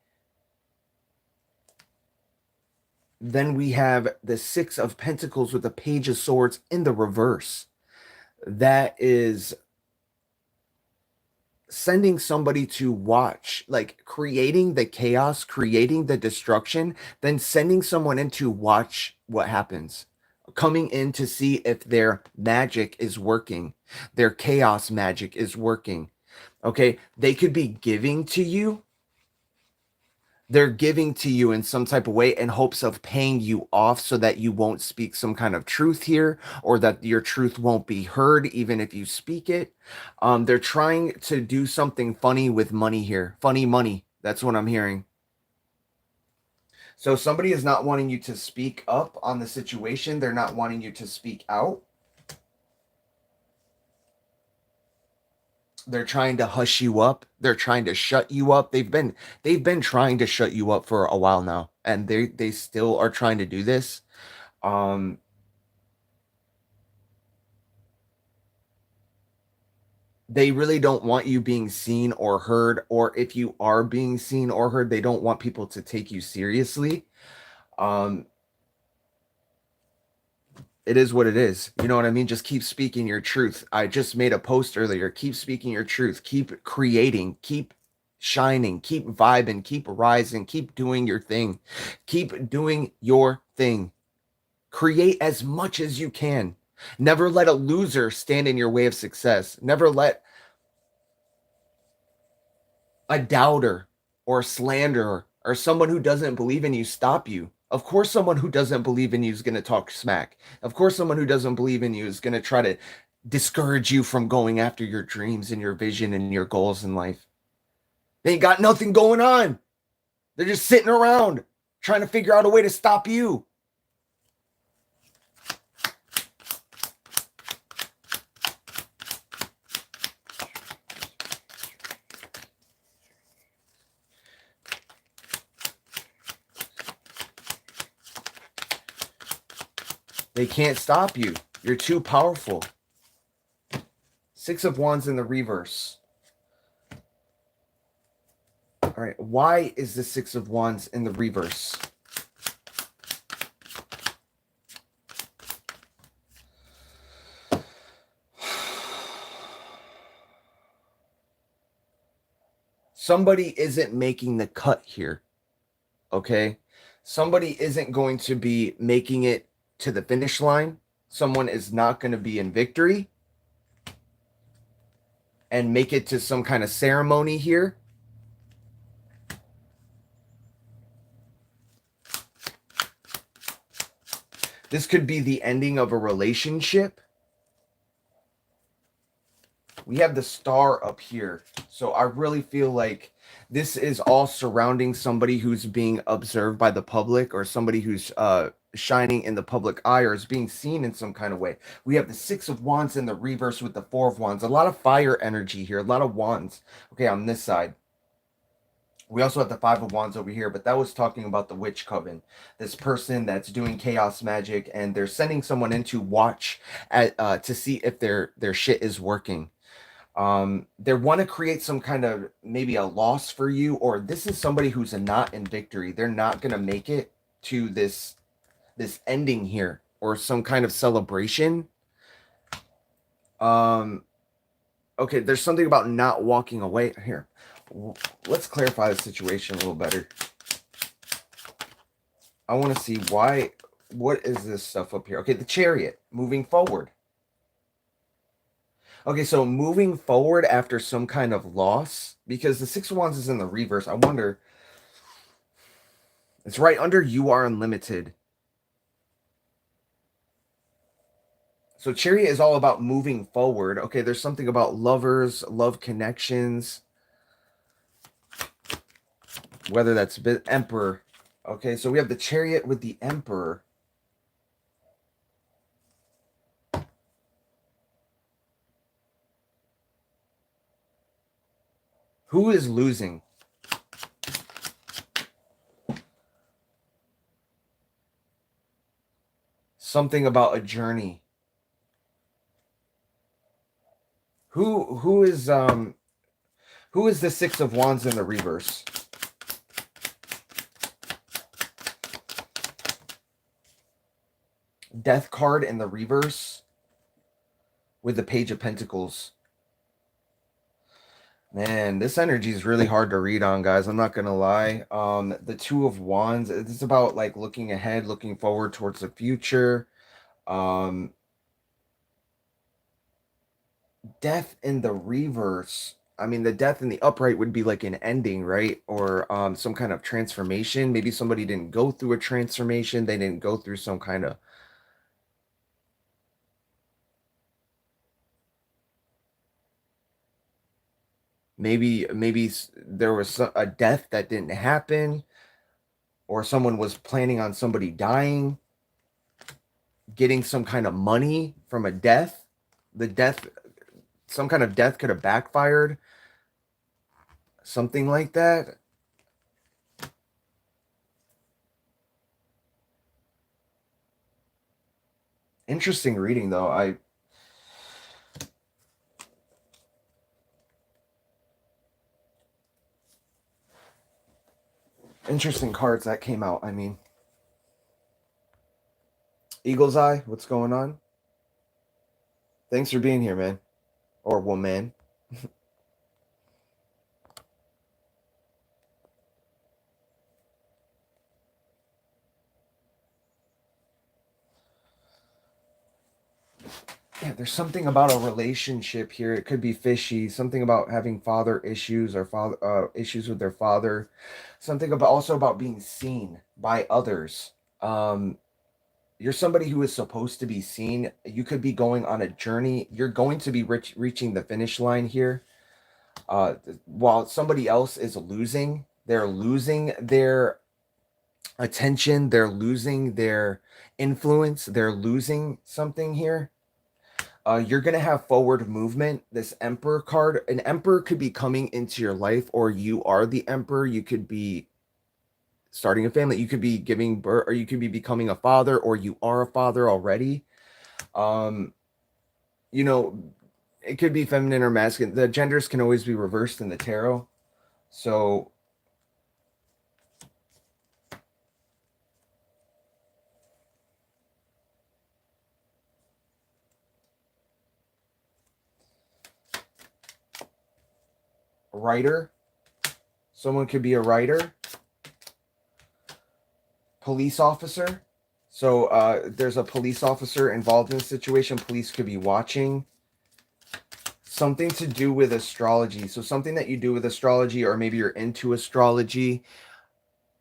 Then we have the Six of Pentacles with the Page of Swords in the reverse. That is sending somebody to watch, like creating the chaos, creating the destruction, then sending someone in to watch what happens, coming in to see if their magic is working, their chaos magic is working. Okay, they could be giving to you. They're giving to you in some type of way in hopes of paying you off so that you won't speak some kind of truth here, or that your truth won't be heard even if you speak it. They're trying to do something funny with money here. Funny money. That's what I'm hearing. So somebody is not wanting you to speak up on the situation. They're not wanting you to speak out. They're trying to hush you up. They're trying to shut you up. They've been trying to shut you up for a while now, and they still are trying to do this. Um they really don't want you being seen or heard, or if you are being seen or heard, they don't want people to take you seriously. Um it is what it is. You know what I mean? Just keep speaking your truth. I just made a post earlier. Keep speaking your truth. Keep creating. Keep shining. Keep vibing. Keep rising. Keep doing your thing. Keep doing your thing. Create as much as you can. Never let a loser stand in your way of success. Never let a doubter or a slanderer or someone who doesn't believe in you stop you. Of course, someone who doesn't believe in you is going to talk smack. Of course, someone who doesn't believe in you is going to try to discourage you from going after your dreams and your vision and your goals in life. They ain't got nothing going on. They're just sitting around trying to figure out a way to stop you. They can't stop you. You're too powerful. Six of Wands in the reverse. All right. Why is the Six of Wands in the reverse? Somebody isn't making the cut here. Okay. Somebody isn't going to be making it to the finish line. Someone is not going to be in victory and make it to some kind of ceremony here. This could be the ending of a relationship. We have the Star up here. So I really feel like this is all surrounding somebody who's being observed by the public, or somebody who's shining in the public eye, or is being seen in some kind of way. We have the Six of Wands in the reverse with the Four of Wands. A lot of fire energy here, a lot of wands. Okay, on this side. We also have the Five of Wands over here, but that was talking about the Witch Coven. This person that's doing chaos magic, and they're sending someone in to watch at, to see if their shit is working. They want to create some kind of maybe a loss for you, or this is somebody who's not in victory. They're not going to make it to this ending here, or some kind of celebration. Okay, there's something about not walking away here. let's clarify the situation a little better. I want to see why. What is this stuff up here? Okay, the Chariot, moving forward. Okay, so moving forward after some kind of loss, because the Six of Wands is in the reverse. I wonder, it's right under you are unlimited. So Chariot is all about moving forward. Okay, there's something about lovers, love connections, whether that's Emperor. Okay, so we have the Chariot with the Emperor. Who is losing? Something about a journey. Who is the Six of Wands in the reverse? Death card in the reverse with the Page of Pentacles. Man, this energy is really hard to read on, guys. I'm not gonna lie. The Two of Wands, it's about like looking ahead, looking forward towards the future. Death in the reverse. I mean, the death in the upright would be like an ending, right? Or some kind of transformation. Maybe somebody didn't go through a transformation. They didn't go through some kind of maybe there was a death that didn't happen, or someone was planning on somebody dying, getting some kind of money from a death. The death, some kind of death could have backfired, something like that. Interesting reading, though. Interesting cards that came out. I mean, Eagle's Eye, what's going on? Thanks for being here, man. Or woman. Yeah, there's something about a relationship here. It could be fishy. Something about having father issues or father issues with their father. Something about also about being seen by others. You're somebody who is supposed to be seen. You could be going on a journey. You're going to be reaching the finish line here. While somebody else is losing, they're losing their attention. They're losing their influence. They're losing something here. You're going to have forward movement. This Emperor card, an Emperor could be coming into your life, or you are the Emperor. You could be starting a family. You could be giving birth, or you could be becoming a father, or you are a father already. You know, it could be feminine or masculine. The genders can always be reversed in the tarot. So writer, someone could be a writer. Police officer. So there's a police officer involved in the situation. Police could be watching. Something to do with astrology. So something that you do with astrology, or maybe you're into astrology.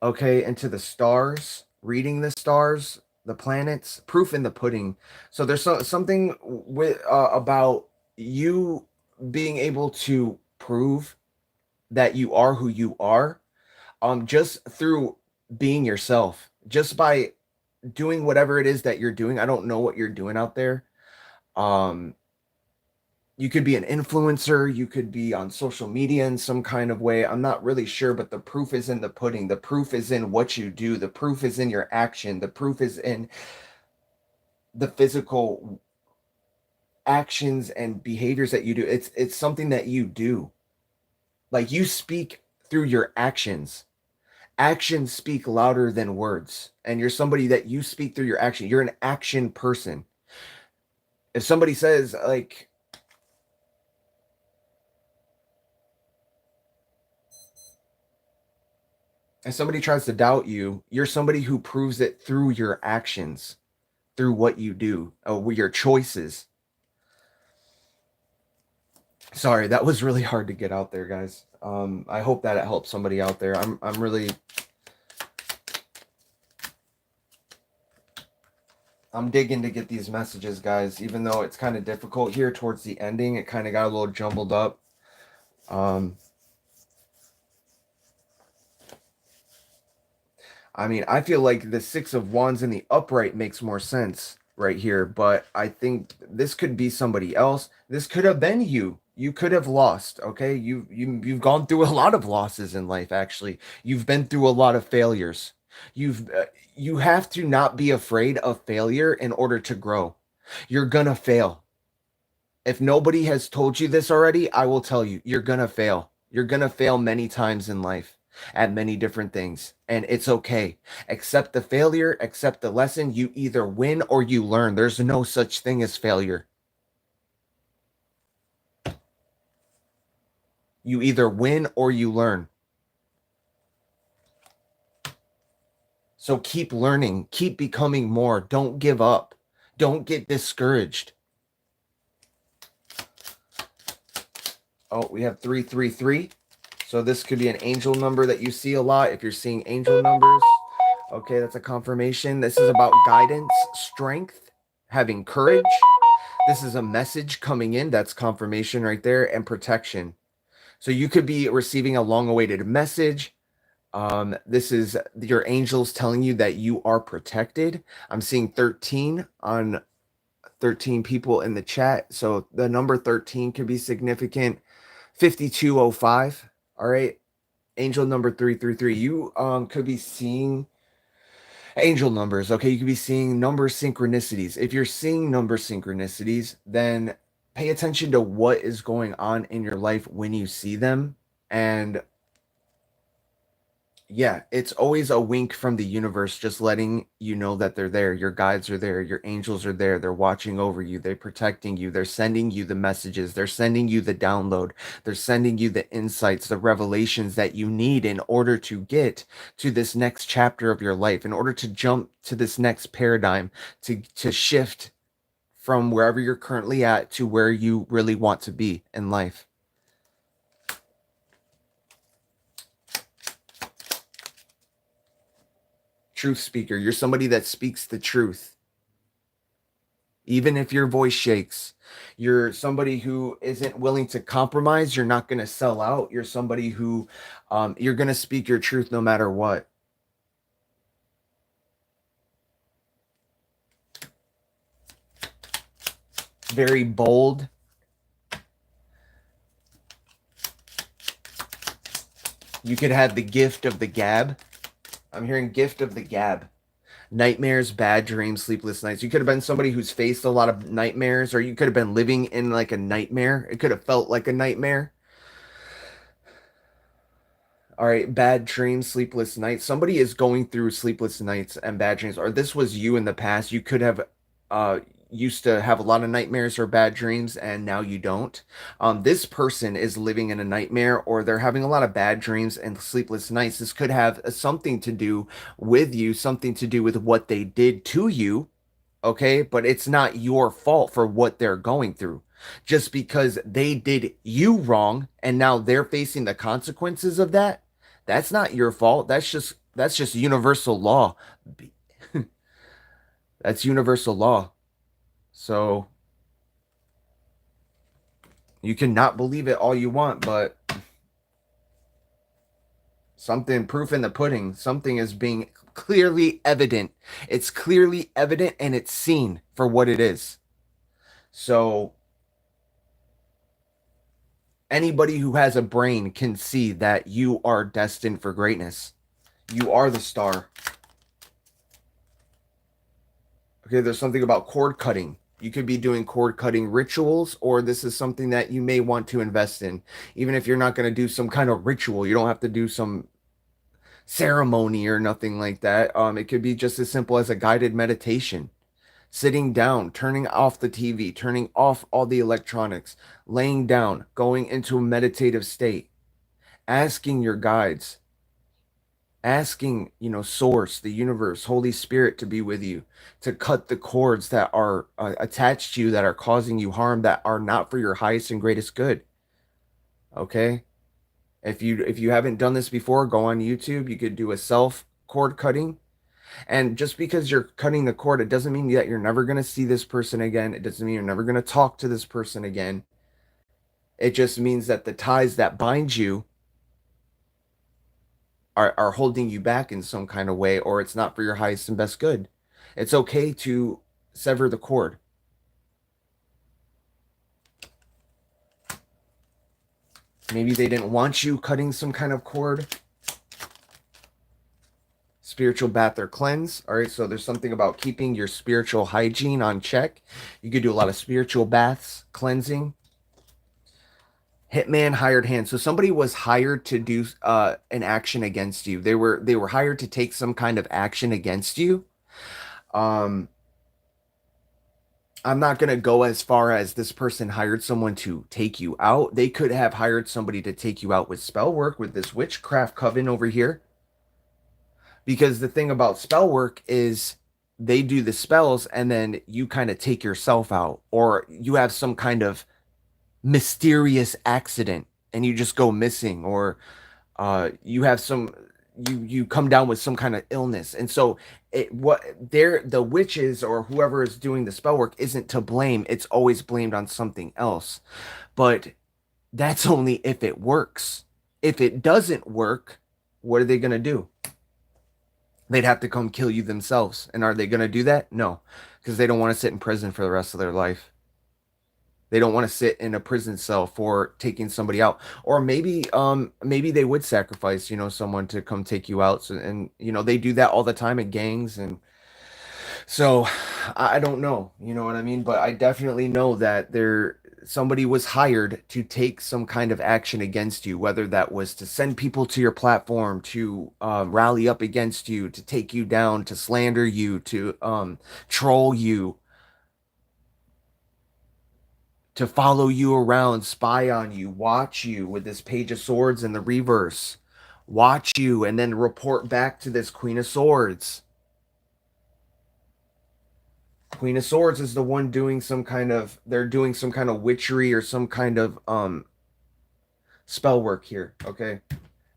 Okay, into the stars, reading the stars, the planets, proof in the pudding. So there's something with about you being able to prove that you are who you are, just through being yourself, just by doing whatever it is that you're doing. I don't know what you're doing out there. Um, you could be an influencer, you could be on social media in some kind of way. I'm not really sure, but the proof is in the pudding. The proof is in what you do. The proof is in your action. The proof is in the physical actions and behaviors that you do. It's something that you do. Like, you speak through your actions. Actions speak louder than words. And you're somebody that you speak through your action. You're an action person. If somebody says, like, and somebody tries to doubt you, you're somebody who proves it through your actions, through what you do, with your choices. Sorry, that was really hard to get out there, guys. I hope that it helps somebody out there. I'm really digging to get these messages, guys, even though it's kind of difficult here towards the ending. It kind of got a little jumbled up. I mean, I feel like the Six of Wands in the upright makes more sense right here, but I think this could be somebody else. This could have been you. You could have lost, okay? You've gone through a lot of losses in life, actually. You've been through a lot of failures. You have to not be afraid of failure in order to grow. You're gonna fail. If nobody has told you this already, I will tell you, you're gonna fail. You're gonna fail many times in life at many different things, and it's okay. Accept the failure, accept the lesson. You either win or you learn. There's no such thing as failure. You either win or you learn. So keep learning, keep becoming more. Don't give up. Don't get discouraged. Oh, we have 333. So this could be an angel number that you see a lot if you're seeing angel numbers. Okay, that's a confirmation. This is about guidance, strength, having courage. This is a message coming in. That's confirmation right there, and protection. So you could be receiving a long-awaited message. This is your angels telling you that you are protected. I'm seeing 13 on 13 people in the chat. So the number 13 could be significant. 5205. All right. Angel number 333. You could be seeing angel numbers. Okay, you could be seeing number synchronicities. If you're seeing number synchronicities, then pay attention to what is going on in your life when you see them. And yeah, it's always a wink from the universe, just letting you know that they're there. Your guides are there, your angels are there. They're watching over you, they're protecting you, they're sending you the messages, they're sending you the download, they're sending you the insights, the revelations that you need in order to get to this next chapter of your life, in order to jump to this next paradigm, to shift from wherever you're currently at to where you really want to be in life. Truth speaker. You're somebody that speaks the truth. Even if your voice shakes, you're somebody who isn't willing to compromise. You're not going to sell out. You're somebody who you're going to speak your truth no matter what. Very bold. You could have the gift of the gab. I'm hearing gift of the gab. Nightmares, bad dreams, sleepless nights. You could have been somebody who's faced a lot of nightmares, or you could have been living in like a nightmare. It could have felt like a nightmare. All right, bad dreams, sleepless nights. Somebody is going through sleepless nights and bad dreams, or this was you in the past. You could have uh used to have a lot of nightmares or bad dreams, and now you don't. This person is living in a nightmare, or they're having a lot of bad dreams and sleepless nights. This could have something to do with you, something to do with what they did to you, okay? But it's not your fault for what they're going through. Just because they did you wrong and now they're facing the consequences of that, that's not your fault. That's just universal law. That's universal law. So you can not believe it all you want, but something, proof in the pudding, something is being clearly evident. It's clearly evident and it's seen for what it is. So anybody who has a brain can see that you are destined for greatness. You are the star. Okay, there's something about cord cutting. You could be doing cord cutting rituals, or this is something that you may want to invest in. Even if you're not going to do some kind of ritual, you don't have to do some ceremony or nothing like that. It could be just as simple as a guided meditation. Sitting down, turning off the TV, turning off all the electronics, laying down, going into a meditative state, asking your guides, asking, source, the universe, Holy Spirit to be with you, to cut the cords that are attached to you, that are causing you harm, that are not for your highest and greatest good. Okay? If you haven't done this before, go on YouTube. You could do a self cord cutting. And just because you're cutting the cord, it doesn't mean that you're never going to see this person again. It doesn't mean you're never going to talk to this person again. It just means that the ties that bind you are holding you back in some kind of way, or it's not for your highest and best good. It's okay to sever the cord. Maybe they didn't want you cutting some kind of cord. Spiritual bath or cleanse. All right, so there's something about keeping your spiritual hygiene on check. You could do a lot of spiritual baths, cleansing. Hitman, hired hand. So somebody was hired to do an action against you. They were hired to take some kind of action against you. I'm not going to go as far as this person hired someone to take you out. They could have hired somebody to take you out with spell work, with this witchcraft coven over here. Because the thing about spell work is they do the spells and then you kind of take yourself out, or you have some kind of mysterious accident and you just go missing, or you have you come down with some kind of illness. And so the witches or whoever is doing the spell work isn't to blame. It's always blamed on something else. But that's only if it works. If it doesn't work, what are they going to do? They'd have to come kill you themselves. And are they going to do that? No, because they don't want to sit in prison for the rest of their life. They don't want to sit in a prison cell for taking somebody out. Or maybe they would sacrifice, someone to come take you out. So, and they do that all the time in gangs. And so I don't know, you know what I mean? But I definitely know that somebody was hired to take some kind of action against you, whether that was to send people to your platform, to rally up against you, to take you down, to slander you, to troll you, to follow you around, spy on you, watch you with this Page of Swords in the reverse, watch you, and then report back to this Queen of Swords. Queen of Swords is the one doing they're doing some kind of witchery or some kind of spell work here, okay?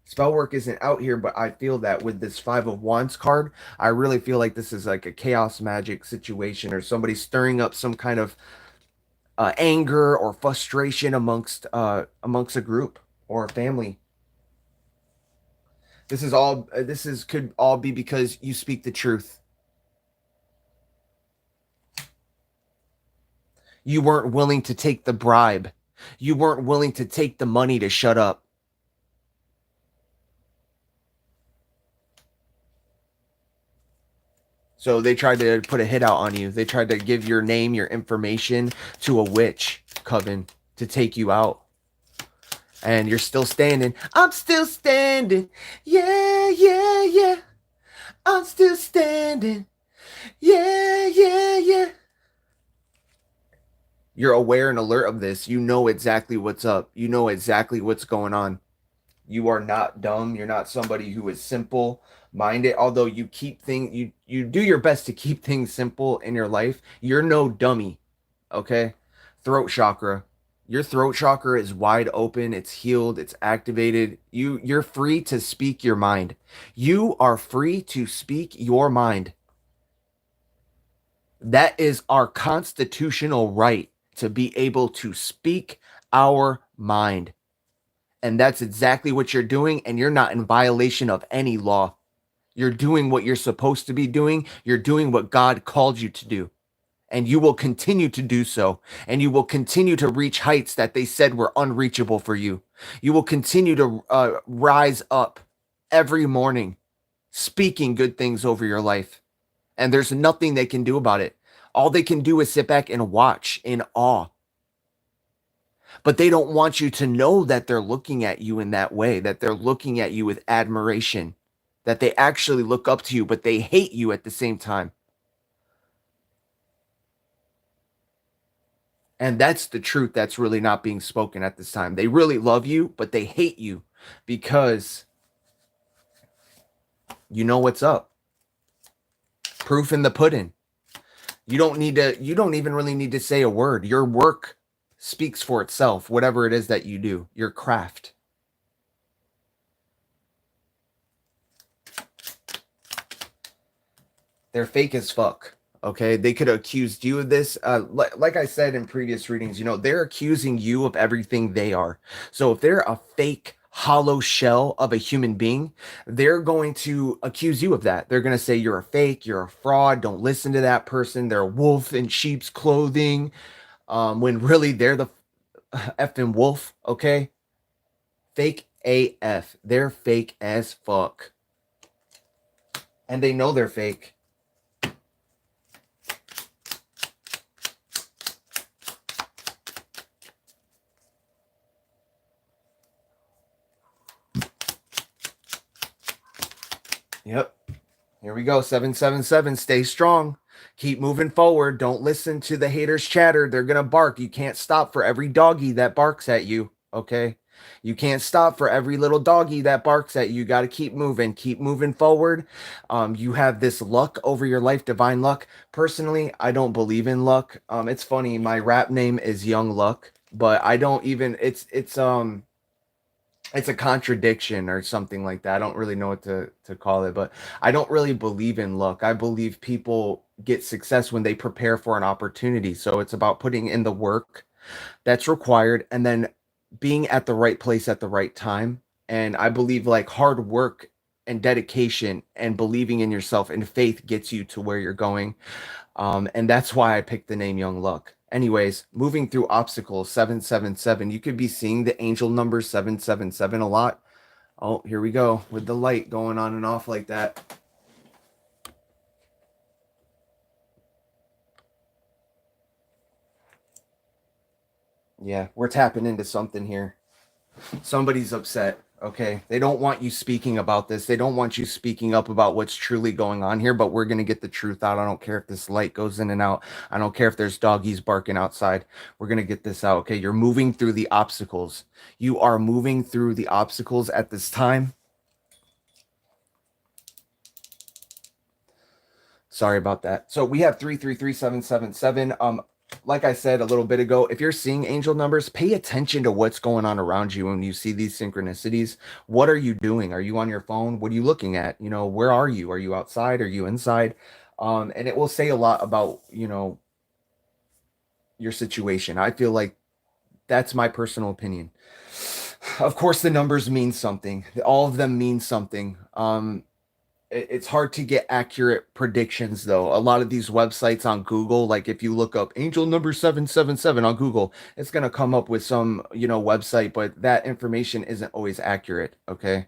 Spell work isn't out here, but I feel that with this Five of Wands card, I really feel like this is like a chaos magic situation, or somebody stirring up some kind of anger or frustration amongst a group or a family. This could all be because you speak the truth. You weren't willing to take the bribe. You weren't willing to take the money to shut up. So they tried to put a hit out on you. They tried to give your name, your information to a witch coven to take you out. And you're still standing. I'm still standing. Yeah, yeah, yeah. I'm still standing. Yeah, yeah, yeah. You're aware and alert of this. You know exactly what's up. You know exactly what's going on. You are not dumb. You're not somebody who is simple minded. Although you keep things, you do your best to keep things simple in your life. You're no dummy. Okay? Throat chakra. Your throat chakra is wide open. It's healed. It's activated. You're free to speak your mind. You are free to speak your mind. That is our constitutional right, to be able to speak our mind. And that's exactly what you're doing. And you're not in violation of any law. You're doing what you're supposed to be doing. You're doing what God called you to do. And you will continue to do so. And you will continue to reach heights that they said were unreachable for you. You will continue to rise up every morning, speaking good things over your life. And there's nothing they can do about it. All they can do is sit back and watch in awe. But they don't want you to know that they're looking at you in that way, that they're looking at you with admiration, that they actually look up to you, but they hate you at the same time. And that's the truth that's really not being spoken at this time. They really love you, but they hate you because You know what's up. Proof in the pudding. You don't even really need to say a word. Your work speaks for itself, whatever it is that you do, your craft. They're fake as fuck. Okay, they could have accused you of this. Like I said in previous readings, they're accusing you of everything they are. So if they're a fake, hollow shell of a human being, they're going to accuse you of that. They're going to say you're a fake, you're a fraud, don't listen to that person, they're a wolf in sheep's clothing, when really they're the effing wolf, okay? Fake AF. They're fake as fuck. And they know they're fake. Yep. Here we go. 777. Stay strong. Keep moving forward. Don't listen to the haters chatter. They're going to bark. You can't stop for every doggy that barks at you. Okay. You can't stop for every little doggy that barks at you. You got to keep moving forward. You have this luck over your life, divine luck. Personally, I don't believe in luck. It's funny. My rap name is Young Luck, but I don't even, it's a contradiction or something like that. I don't really know what to call it, but I don't really believe in luck. I believe people get success when they prepare for an opportunity. So it's about putting in the work that's required and then being at the right place at the right time. And I believe like hard work and dedication and believing in yourself and faith gets you to where you're going. And that's why I picked the name Young Luck. Anyways, moving through obstacles, 777. You could be seeing the angel number 777 a lot. Oh, here we go with the light going on and off like that. Yeah, we're tapping into something here. Somebody's upset. Okay, they don't want you speaking about this. They don't want you speaking up about what's truly going on here, but we're going to get the truth out. I don't care if this light goes in and out. I don't care if there's doggies barking outside. We're going to get this out. Okay, you're moving through the obstacles. You are moving through the obstacles at this time. Sorry about that. So we have 333777. Like I said a little bit ago, if you're seeing angel numbers, pay attention to what's going on around you when you see these synchronicities. What are you doing? Are you on your phone? What are you looking at? Where are you? Are you outside? Are you inside? And it will say a lot about, your situation. I feel like that's my personal opinion. Of course, the numbers mean something. All of them mean something. It's hard to get accurate predictions though. A lot of these websites on Google, like if you look up angel number 777 on Google, it's going to come up with some, website, but that information isn't always accurate. Okay.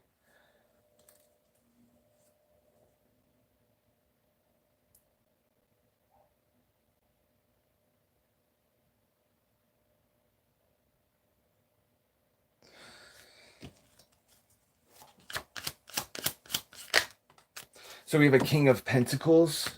So we have a King of Pentacles.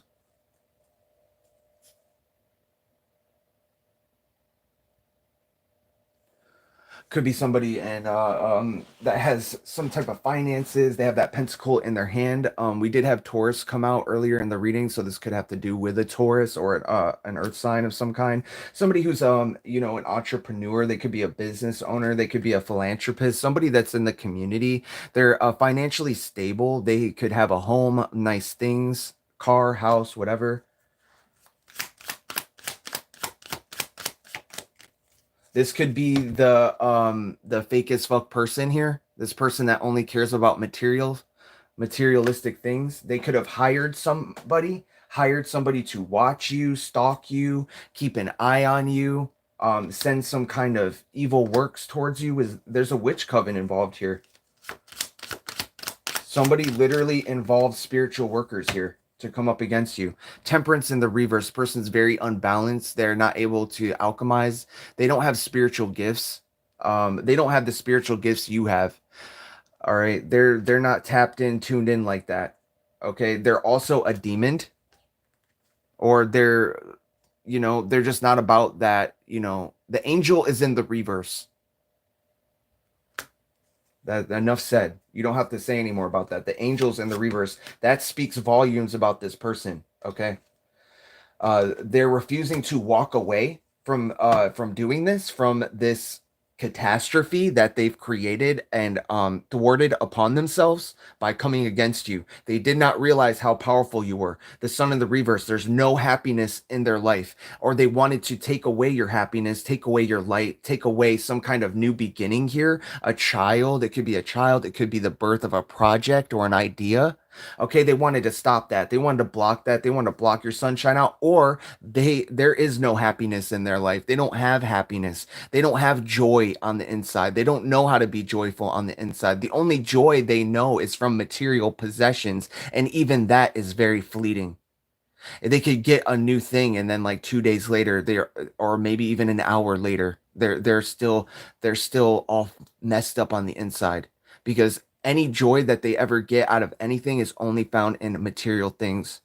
Could be somebody and that has some type of finances. They have that pentacle in their hand. We did have Taurus come out earlier in the reading, so this could have to do with a Taurus or an earth sign of some kind. Somebody who's an entrepreneur. They could be a business owner. They could be a philanthropist. Somebody that's in the community. They're financially stable. They could have a home, nice things, car, house, whatever. This could be the fake as fuck person here. This person that only cares about materialistic things. They could have hired somebody to watch you, stalk you, keep an eye on you, send some kind of evil works towards you. There's a witch coven involved here. Somebody literally involves spiritual workers here to come up against you. Temperance in the reverse. Person's very unbalanced. They're not able to alchemize. They don't have spiritual gifts. They don't have the spiritual gifts you have. All right. They're not tapped in, tuned in like that. Okay. They're also a demon, or they're just not about that. The angel is in the reverse. That enough said. You don't have to say any more about that. The angels and the reverse, that speaks volumes about this person. Okay. They're refusing to walk away from doing this, from this catastrophe that they've created and thwarted upon themselves by coming against you. They did not realize how powerful you were. The sun in the reverse, there's no happiness in their life, or they wanted to take away your happiness, take away your light, take away some kind of new beginning here. A child, it could be a child, it could be the birth of a project or an idea. Okay, they wanted to stop that. They wanted to block that. They wanted to block your sunshine out, or there is no happiness in their life. They don't have happiness. They don't have joy on the inside. They don't know how to be joyful on the inside. The only joy they know is from material possessions, and even that is very fleeting. They could get a new thing, and then like 2 days later, they're or maybe even an hour later, they're still all messed up on the inside, because any joy that they ever get out of anything is only found in material things.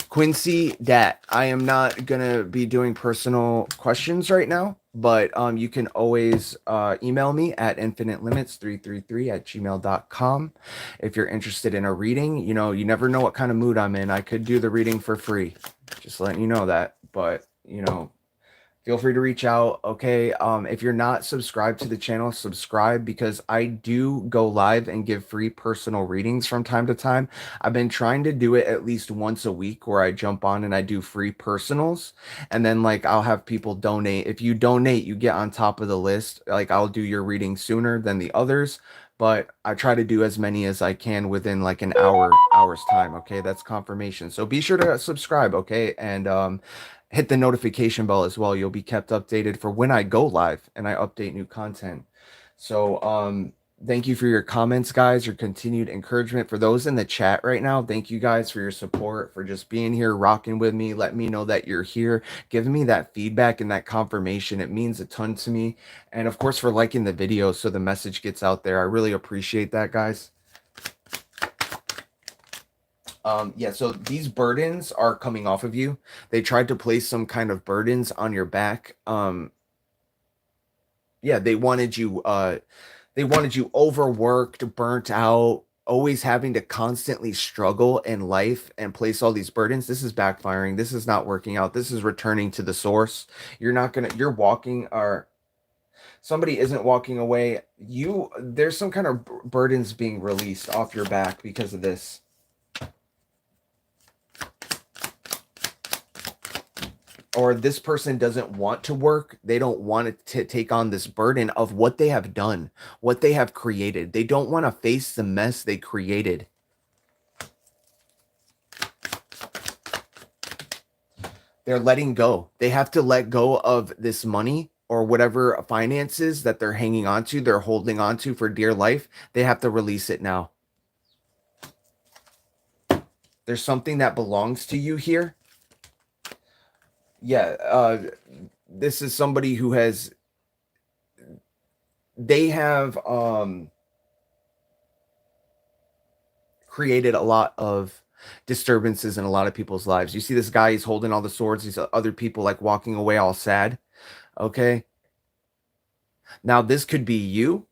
Quincy Dat, I am not gonna be doing personal questions right now, but you can always email me at infinitelimits333@gmail.com if you're interested in a reading. You know, you never know what kind of mood I'm in. I could do the reading for free, just letting you know that. But you know, feel free to reach out. Okay. If you're not subscribed to the channel, subscribe, because I do go live and give free personal readings from time to time. I've been trying to do it at least once a week, where I jump on and I do free personals, and then like I'll have people donate. If you donate, you get on top of the list. Like I'll do your reading sooner than the others, but I try to do as many as I can within like an hour's time. Okay, that's confirmation. So be sure to subscribe. Okay, and hit the notification bell as well. You'll be kept updated for when I go live and I update new content. So thank you for your comments, guys, your continued encouragement. For those in the chat right now, thank you guys for your support, for just being here, rocking with me. Let me know that you're here, giving me that feedback and that confirmation. It means a ton to me. And of course, for liking the video so the message gets out there. I really appreciate that, guys. Yeah, so these burdens are coming off of you. They tried to place some kind of burdens on your back. Yeah, they wanted you overworked, burnt out, always having to constantly struggle in life and place all these burdens. This is backfiring. This is not working out. This is returning to the source. You're walking, or somebody isn't walking away. There's some kind of burdens being released off your back because of this. Or this person doesn't want to work. They don't want to take on this burden of what they have done, what they have created. They don't want to face the mess they created. They're letting go. They have to let go of this money or whatever finances that they're hanging on to, they're holding on to for dear life. They have to release it now. There's something that belongs to you here. Yeah, this is somebody who they have created a lot of disturbances in a lot of people's lives. You see this guy, he's holding all the swords, these other people like walking away all sad. Okay, now this could be you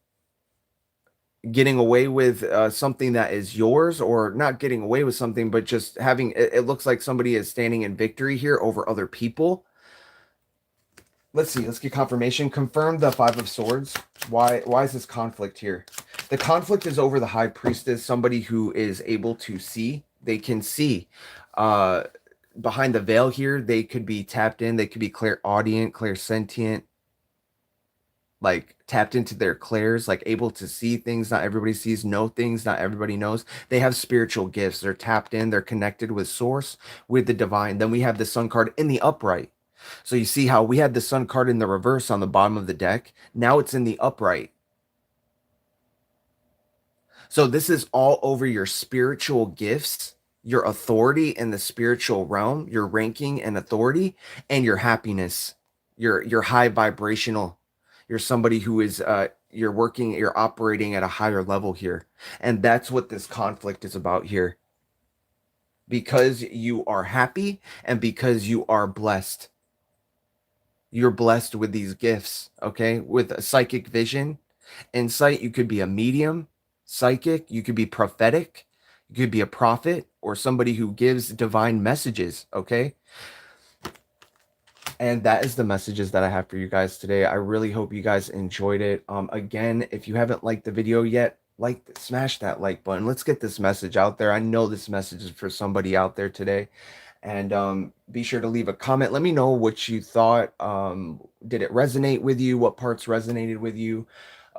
getting away with something that is yours, or not getting away with something, but just having it looks like somebody is standing in victory here over other people. Let's see, let's get confirmation. Confirm the Five of Swords. Why is this conflict here? The conflict is over the High Priestess, somebody who is able to see. They can see behind the veil here. They could be tapped in. They could be clairaudient, clairsentient, like tapped into their clairs, like able to see things not everybody sees, know things not everybody knows. They have spiritual gifts. They're tapped in. They're connected with source, with the divine. Then we have the Sun card in the upright. So you see how we had the Sun card in the reverse on the bottom of the deck. Now it's in the upright. So this is all over your spiritual gifts, your authority in the spiritual realm, your ranking and authority, and your happiness, your high vibrational. You're somebody who is you're operating at a higher level here. And that's what this conflict is about here. Because you are happy and because you are blessed. you're blessed with these gifts, okay? With a psychic vision, insight, you could be a medium, psychic, you could be prophetic, you could be a prophet or somebody who gives divine messages, okay? And that is the messages that I have for you guys today. I really hope you guys enjoyed it. Again, if you haven't liked the video yet, smash that like button. Let's get this message out there. I know this message is for somebody out there today. And be sure to leave a comment. Let me know what you thought. Did it resonate with you? What parts resonated with you?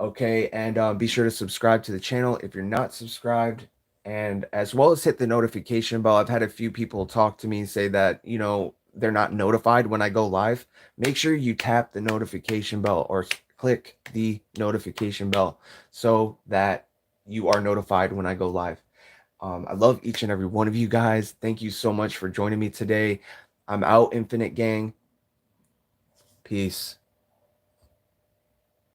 Okay, and be sure to subscribe to the channel if you're not subscribed, and as well as hit the notification bell. I've had a few people talk to me and say that, you know, they're not notified when I go live. Make sure you tap the notification bell or click the notification bell so that you are notified when I go live. I love each and every one of you guys. Thank you so much for joining me today. I'm out, Infinite Gang. Peace.